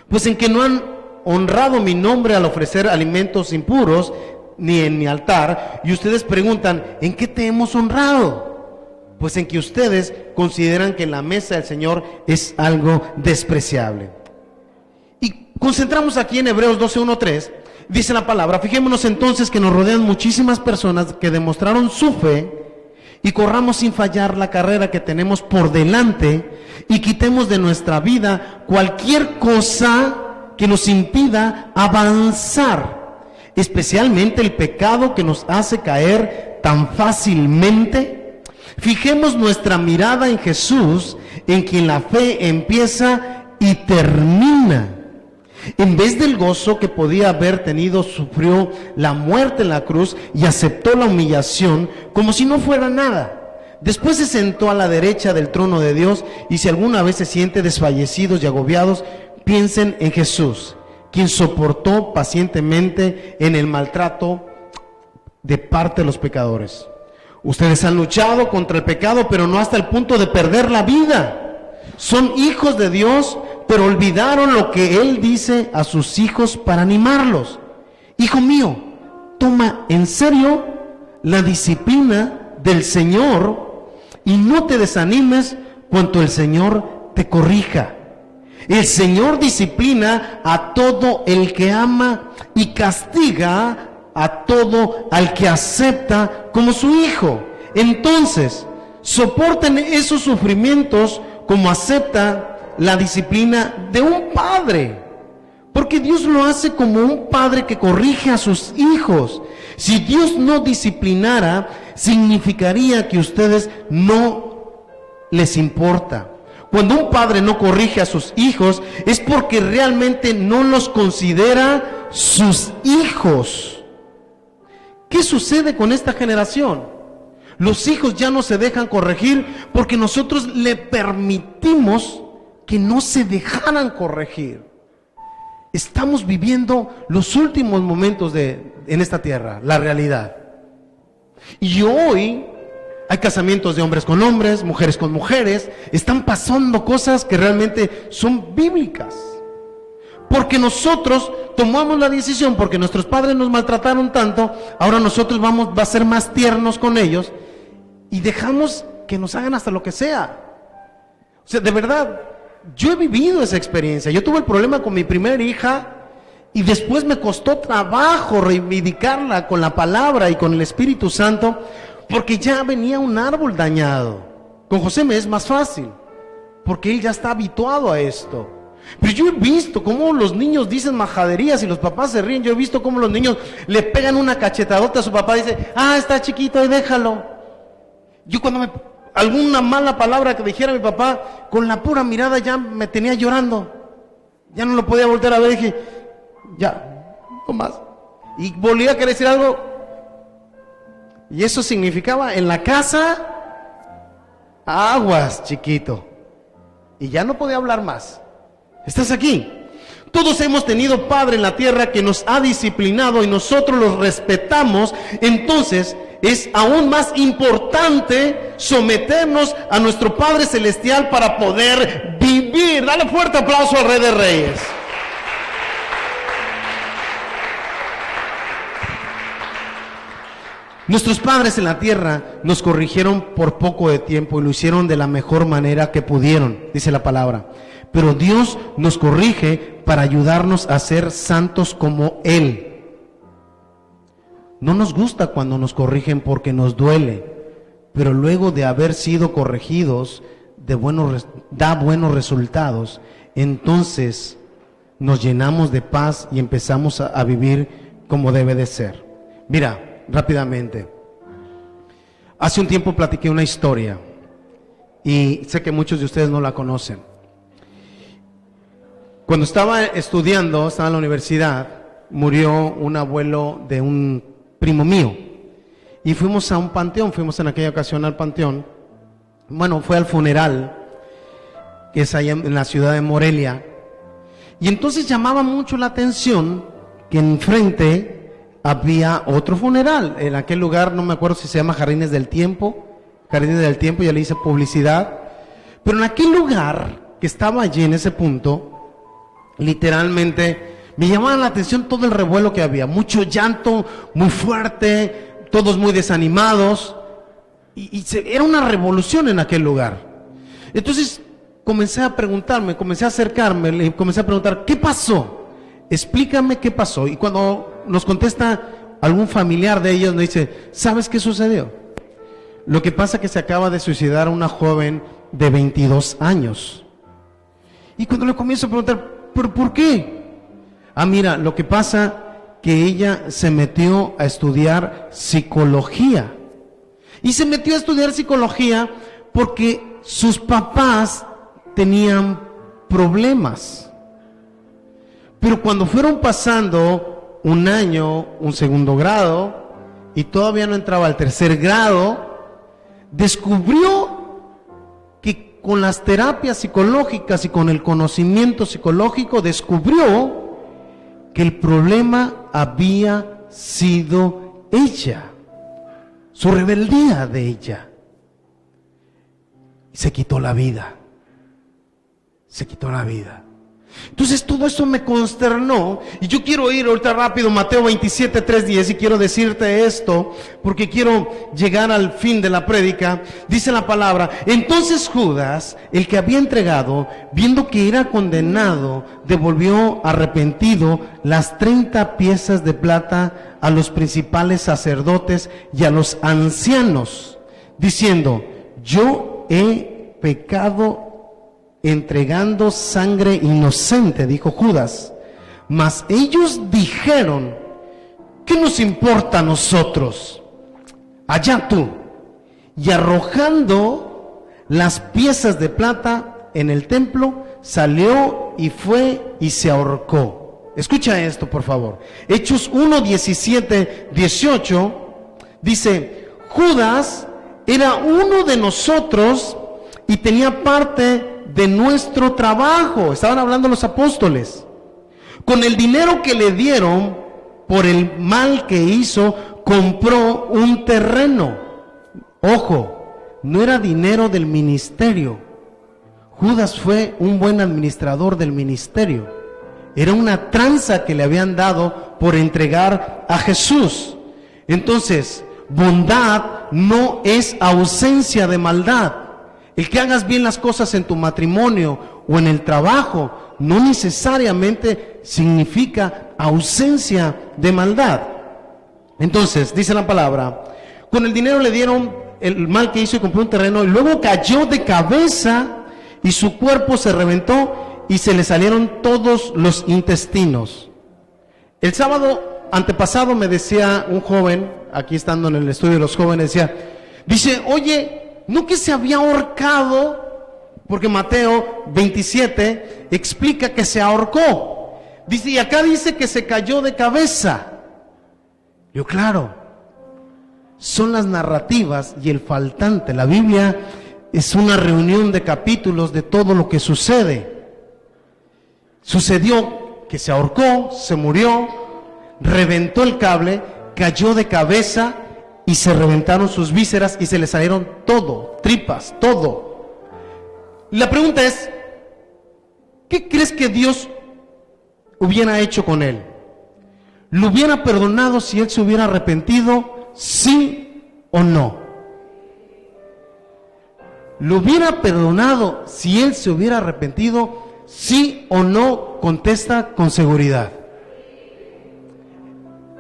Pues en que no han honrado mi nombre al ofrecer alimentos impuros ni en mi altar. Y ustedes preguntan: ¿en qué te hemos honrado? Pues en que ustedes consideran que la mesa del Señor es algo despreciable. Y concentramos aquí en Hebreos 12:1-3. Dice la palabra: fijémonos entonces que nos rodean muchísimas personas que demostraron su fe, y corramos sin fallar la carrera que tenemos por delante, y quitemos de nuestra vida cualquier cosa que nos impida avanzar, especialmente el pecado que nos hace caer tan fácilmente. Fijemos nuestra mirada en Jesús, en quien la fe empieza y termina. En vez del gozo que podía haber tenido, sufrió la muerte en la cruz y aceptó la humillación como si no fuera nada. Después se sentó a la derecha del trono de Dios, y si alguna vez se sienten desfallecidos y agobiados, piensen en Jesús, quien soportó pacientemente en el maltrato de parte de los pecadores. Ustedes han luchado contra el pecado, pero no hasta el punto de perder la vida. Son hijos de Dios, pero olvidaron lo que Él dice a sus hijos para animarlos. Hijo mío, toma en serio la disciplina del Señor y no te desanimes cuando el Señor te corrija. El Señor disciplina a todo el que ama y castiga a todo al que acepta como su hijo. Entonces, soporten esos sufrimientos como acepta la disciplina de un padre, porque Dios lo hace como un padre que corrige a sus hijos. Si Dios no disciplinara, significaría que a ustedes no les importa. Cuando un padre no corrige a sus hijos, es porque realmente no los considera sus hijos. ¿Qué sucede con esta generación? Los hijos ya no se dejan corregir porque nosotros le permitimos que no se dejaran corregir. Estamos viviendo los últimos momentos en esta tierra, la realidad. Y hoy hay casamientos de hombres con hombres, mujeres con mujeres. Están pasando cosas que realmente son bíblicas. Porque nosotros tomamos la decisión, porque nuestros padres nos maltrataron tanto, ahora nosotros vamos a ser más tiernos con ellos y dejamos que nos hagan hasta lo que sea. O sea, de verdad, yo he vivido esa experiencia. Yo tuve el problema con mi primera hija y después me costó trabajo reivindicarla con la palabra y con el Espíritu Santo, porque ya venía un árbol dañado. Con José me es más fácil, porque él ya está habituado a esto. Pero yo he visto cómo los niños dicen majaderías y los papás se ríen. Yo he visto cómo los niños le pegan una cachetadota a su papá y dice, está chiquito, ahí déjalo. Yo cuando alguna mala palabra que dijera mi papá, con la pura mirada ya me tenía llorando. Ya no lo podía voltear a ver, dije, ya, no más. Y volví a querer decir algo. Y eso significaba, en la casa, aguas, chiquito. Y ya no podía hablar más. ¿Estás aquí? Todos hemos tenido padre en la tierra que nos ha disciplinado y nosotros los respetamos. Entonces es aún más importante someternos a nuestro Padre Celestial para poder vivir. Dale fuerte aplauso al Rey de Reyes. Nuestros padres en la tierra nos corrigieron por poco de tiempo y lo hicieron de la mejor manera que pudieron, dice la palabra. Pero Dios nos corrige para ayudarnos a ser santos como Él. No nos gusta cuando nos corrigen porque nos duele, pero luego de haber sido corregidos, da buenos resultados. Entonces nos llenamos de paz y empezamos a vivir como debe de ser. Mira, rápidamente, hace un tiempo platiqué una historia y sé que muchos de ustedes no la conocen. Cuando estaba estudiando, estaba en la universidad, murió un abuelo de un primo mío y fuimos a un panteón, fuimos en aquella ocasión al panteón. Bueno, fue al funeral, que es allá en la ciudad de Morelia, y entonces llamaba mucho la atención que enfrente había otro funeral. En aquel lugar, no me acuerdo si se llama Jardines del Tiempo, ya le hice publicidad, pero en aquel lugar que estaba allí en ese punto, literalmente me llamaba la atención todo el revuelo que había, mucho llanto, muy fuerte, todos muy desanimados, era una revolución en aquel lugar. Entonces comencé a preguntarme, comencé a acercarme, le comencé a preguntar, ¿qué pasó? Explícame qué pasó. Y cuando nos contesta algún familiar de ellos, nos dice, ¿sabes qué sucedió? Lo que pasa es que se acaba de suicidar una joven de 22 años. Y cuando le comienzo a preguntar, ¿pero por qué? Mira, lo que pasa que ella se metió a estudiar psicología. Y se metió a estudiar psicología porque sus papás tenían problemas. Pero cuando fueron pasando un año, un segundo grado, y todavía no entraba al tercer grado, descubrió que con las terapias psicológicas y con el conocimiento psicológico, descubrió que el problema había sido ella, su rebeldía de ella. Y se quitó la vida. Se quitó la vida. Entonces todo eso me consternó y yo quiero ir ahorita rápido, Mateo 27, 3:10, y quiero decirte esto porque quiero llegar al fin de la prédica. Dice la palabra, entonces Judas, el que había entregado, viendo que era condenado, devolvió arrepentido las 30 piezas de plata a los principales sacerdotes y a los ancianos, diciendo, yo he pecado entregando sangre inocente, dijo Judas. Mas ellos dijeron, ¿qué nos importa a nosotros? Allá tú. Y arrojando las piezas de plata en el templo, salió y fue y se ahorcó. Escucha esto, por favor. Hechos 1, 17, 18, dice, Judas era uno de nosotros y tenía parte de nuestro trabajo. Estaban hablando los apóstoles. Con el dinero que le dieron por el mal que hizo, compró un terreno. Ojo, no era dinero del ministerio. Judas fue un buen administrador del ministerio. Era una tranza que le habían dado por entregar a Jesús. Entonces, bondad no es ausencia de maldad. El que hagas bien las cosas en tu matrimonio o en el trabajo no necesariamente significa ausencia de maldad. Entonces, dice la palabra, con el dinero le dieron el mal que hizo y compró un terreno, y luego cayó de cabeza y su cuerpo se reventó y se le salieron todos los intestinos. El sábado antepasado me decía un joven, aquí estando en el estudio de los jóvenes, dice, oye, ¿no que se había ahorcado? Porque Mateo 27 explica que se ahorcó. Dice, y acá dice que se cayó de cabeza. Yo, claro, son las narrativas y el faltante. La Biblia es una reunión de capítulos de todo lo que sucede. Sucedió que se ahorcó, se murió, reventó el cable, cayó de cabeza y se reventaron sus vísceras y se le salieron todo, tripas, todo. La pregunta es, ¿qué crees que Dios hubiera hecho con él? ¿Lo hubiera perdonado si él se hubiera arrepentido? ¿Sí o no? ¿Lo hubiera perdonado si él se hubiera arrepentido? ¿Sí o no? Contesta con seguridad.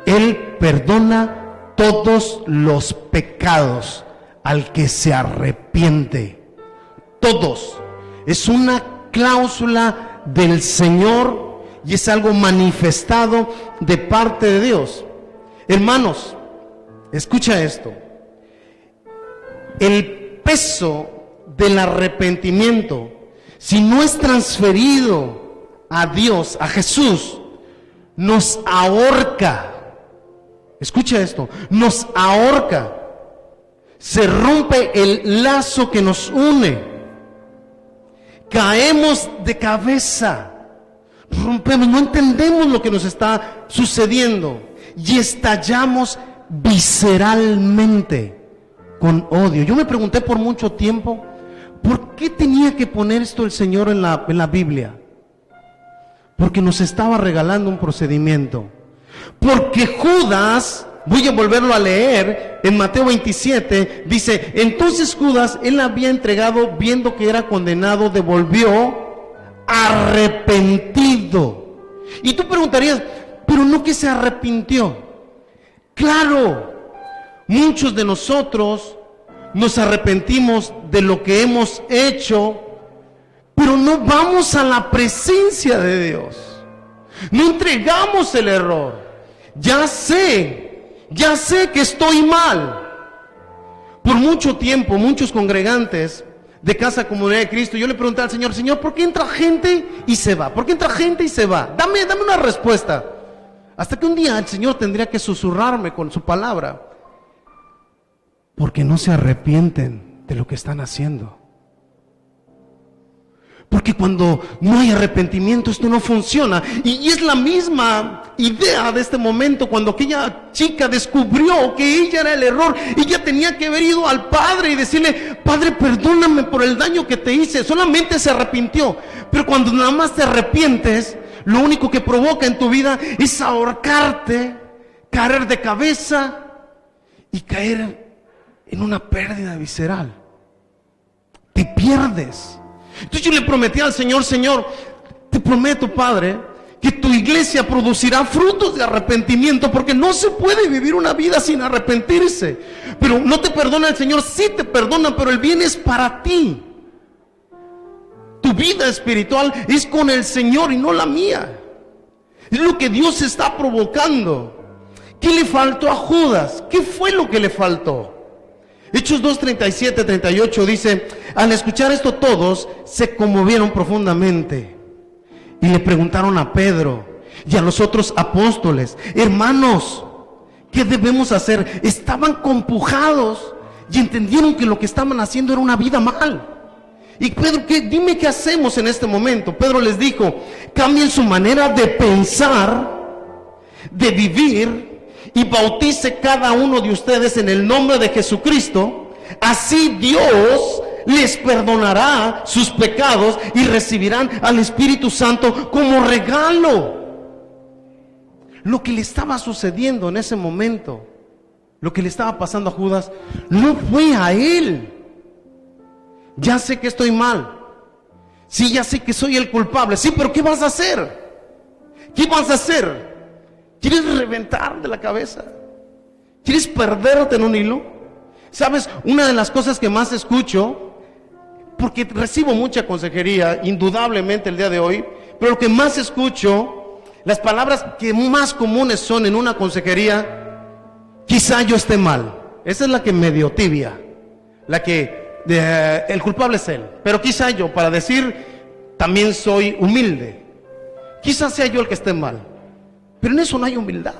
Él perdona todos los pecados al que se arrepiente. Todos. Es una cláusula del Señor y es algo manifestado de parte de Dios. Hermanos, escucha esto. El peso del arrepentimiento, si no es transferido a Dios, a Jesús, nos ahorca. Escucha esto, nos ahorca. Se rompe el lazo que nos une. Caemos de cabeza. Rompemos, no entendemos lo que nos está sucediendo y estallamos visceralmente con odio. Yo me pregunté por mucho tiempo, ¿por qué tenía que poner esto el Señor en la Biblia? Porque nos estaba regalando un procedimiento. Porque Judas, voy a volverlo a leer, en Mateo 27, dice, entonces Judas, él había entregado, viendo que era condenado, devolvió arrepentido. Y tú preguntarías, pero no que se arrepintió. Claro, muchos de nosotros nos arrepentimos de lo que hemos hecho, pero no vamos a la presencia de Dios. No entregamos el error. Ya sé que estoy mal. Por mucho tiempo, muchos congregantes de Casa Comunidad de Cristo, yo le pregunté al Señor, Señor, ¿por qué entra gente y se va? ¿Por qué entra gente y se va? Dame una respuesta. Hasta que un día el Señor tendría que susurrarme con su palabra. Porque no se arrepienten de lo que están haciendo. Porque cuando no hay arrepentimiento, esto no funciona. Y es la misma idea de este momento, cuando aquella chica descubrió que ella era el error. Ella tenía que haber ido al Padre y decirle, Padre, perdóname por el daño que te hice. Solamente se arrepintió. Pero cuando nada más te arrepientes, lo único que provoca en tu vida es ahorcarte, caer de cabeza y caer en una pérdida visceral. Te pierdes. Entonces yo le prometí al Señor, Señor, te prometo, Padre, que tu iglesia producirá frutos de arrepentimiento, porque no se puede vivir una vida sin arrepentirse. Pero no te perdona el Señor, sí te perdona, pero el bien es para ti. Tu vida espiritual es con el Señor y no la mía. Es lo que Dios está provocando. ¿Qué le faltó a Judas? ¿Qué fue lo que le faltó? Hechos 2:37, 38 dice, al escuchar esto todos se conmovieron profundamente y le preguntaron a Pedro y a los otros apóstoles, hermanos, ¿qué debemos hacer? Estaban compujados y entendieron que lo que estaban haciendo era una vida mal. Y Pedro, dime qué hacemos en este momento. Pedro les dijo, cambien su manera de pensar, de vivir, y bautice cada uno de ustedes en el nombre de Jesucristo. Así Dios les perdonará sus pecados y recibirán al Espíritu Santo como regalo. Lo que le estaba sucediendo en ese momento, lo que le estaba pasando a Judas, no fue a él. Ya sé que estoy mal. Sí, ya sé que soy el culpable. Sí, pero ¿qué vas a hacer? ¿Qué vas a hacer? ¿Quieres reventar de la cabeza? ¿Quieres perderte en un hilo? ¿Sabes? Una de las cosas que más escucho, porque recibo mucha consejería, indudablemente el día de hoy, pero lo que más escucho, las palabras que más comunes son en una consejería, quizá yo esté mal. Esa es la que medio tibia, la que el culpable es él, pero quizá yo, para decir, también soy humilde. Quizás sea yo el que esté mal, pero en eso no hay humildad.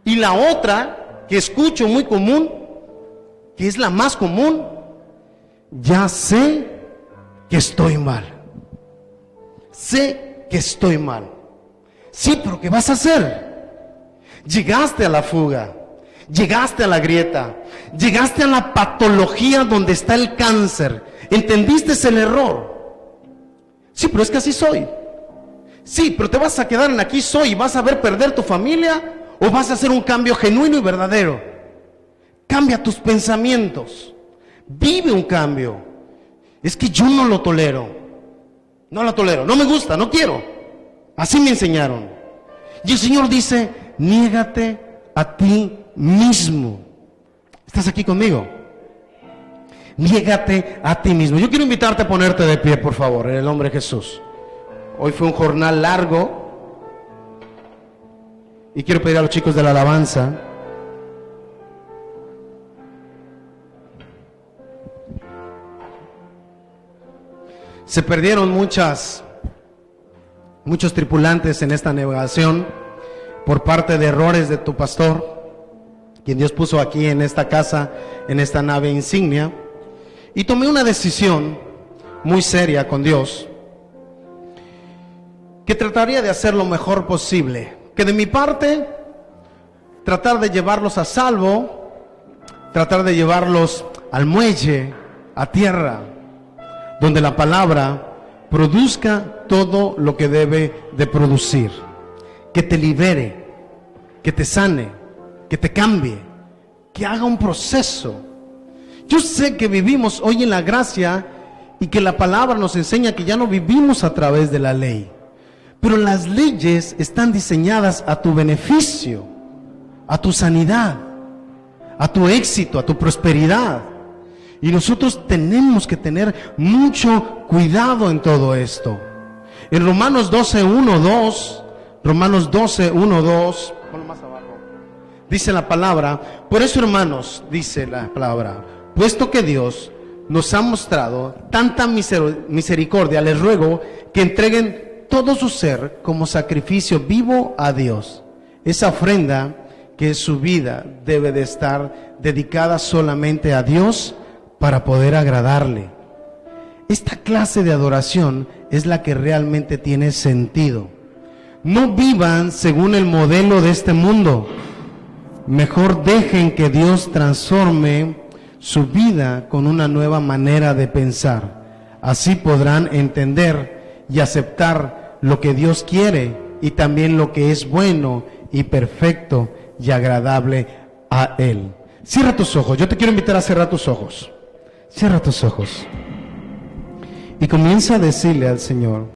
Y la otra que escucho muy común, que es la más común, ya sé que estoy mal. Sé que estoy mal. Sí, pero ¿qué vas a hacer? Llegaste a la fuga, llegaste a la grieta, llegaste a la patología donde está el cáncer. ¿Entendiste el error? Sí, pero es que así soy. Sí, pero te vas a quedar en aquí soy y vas a ver perder tu familia, o vas a hacer un cambio genuino y verdadero. Cambia tus pensamientos. Vive un cambio. Es que yo no lo tolero. No lo tolero. No me gusta, no quiero. Así me enseñaron. Y el Señor dice, niégate a ti mismo. ¿Estás aquí conmigo? Niégate a ti mismo. Yo quiero invitarte a ponerte de pie, por favor, en el nombre de Jesús. Hoy fue un jornal largo y quiero pedir a los chicos de la alabanza se perdieron muchos tripulantes en esta navegación por parte de errores de tu pastor, quien Dios puso aquí en esta casa, en esta nave insignia, y tomé una decisión muy seria con Dios, que trataría de hacer lo mejor posible, que de mi parte, tratar de llevarlos a salvo, tratar de llevarlos al muelle, a tierra, donde la palabra produzca todo lo que debe de producir, que te libere, que te sane, que te cambie, que haga un proceso. Yo sé que vivimos hoy en la gracia y que la palabra nos enseña que ya no vivimos a través de la ley, pero las leyes están diseñadas a tu beneficio, a tu sanidad, a tu éxito, a tu prosperidad. Y nosotros tenemos que tener mucho cuidado en todo esto. En Romanos 12:1-2, Romanos 12:1-2, ponlo más abajo, dice la palabra, por eso, hermanos, dice la palabra, puesto que Dios nos ha mostrado tanta misericordia, les ruego que entreguen todo su ser como sacrificio vivo a Dios. Esa ofrenda que es su vida debe de estar dedicada solamente a Dios para poder agradarle. Esta clase de adoración es la que realmente tiene sentido. No vivan según el modelo de este mundo. Mejor dejen que Dios transforme su vida con una nueva manera de pensar. Así podrán entender y aceptar lo que Dios quiere y también lo que es bueno y perfecto y agradable a Él. Cierra tus ojos. Yo te quiero invitar a cerrar tus ojos. Cierra tus ojos y comienza a decirle al Señor: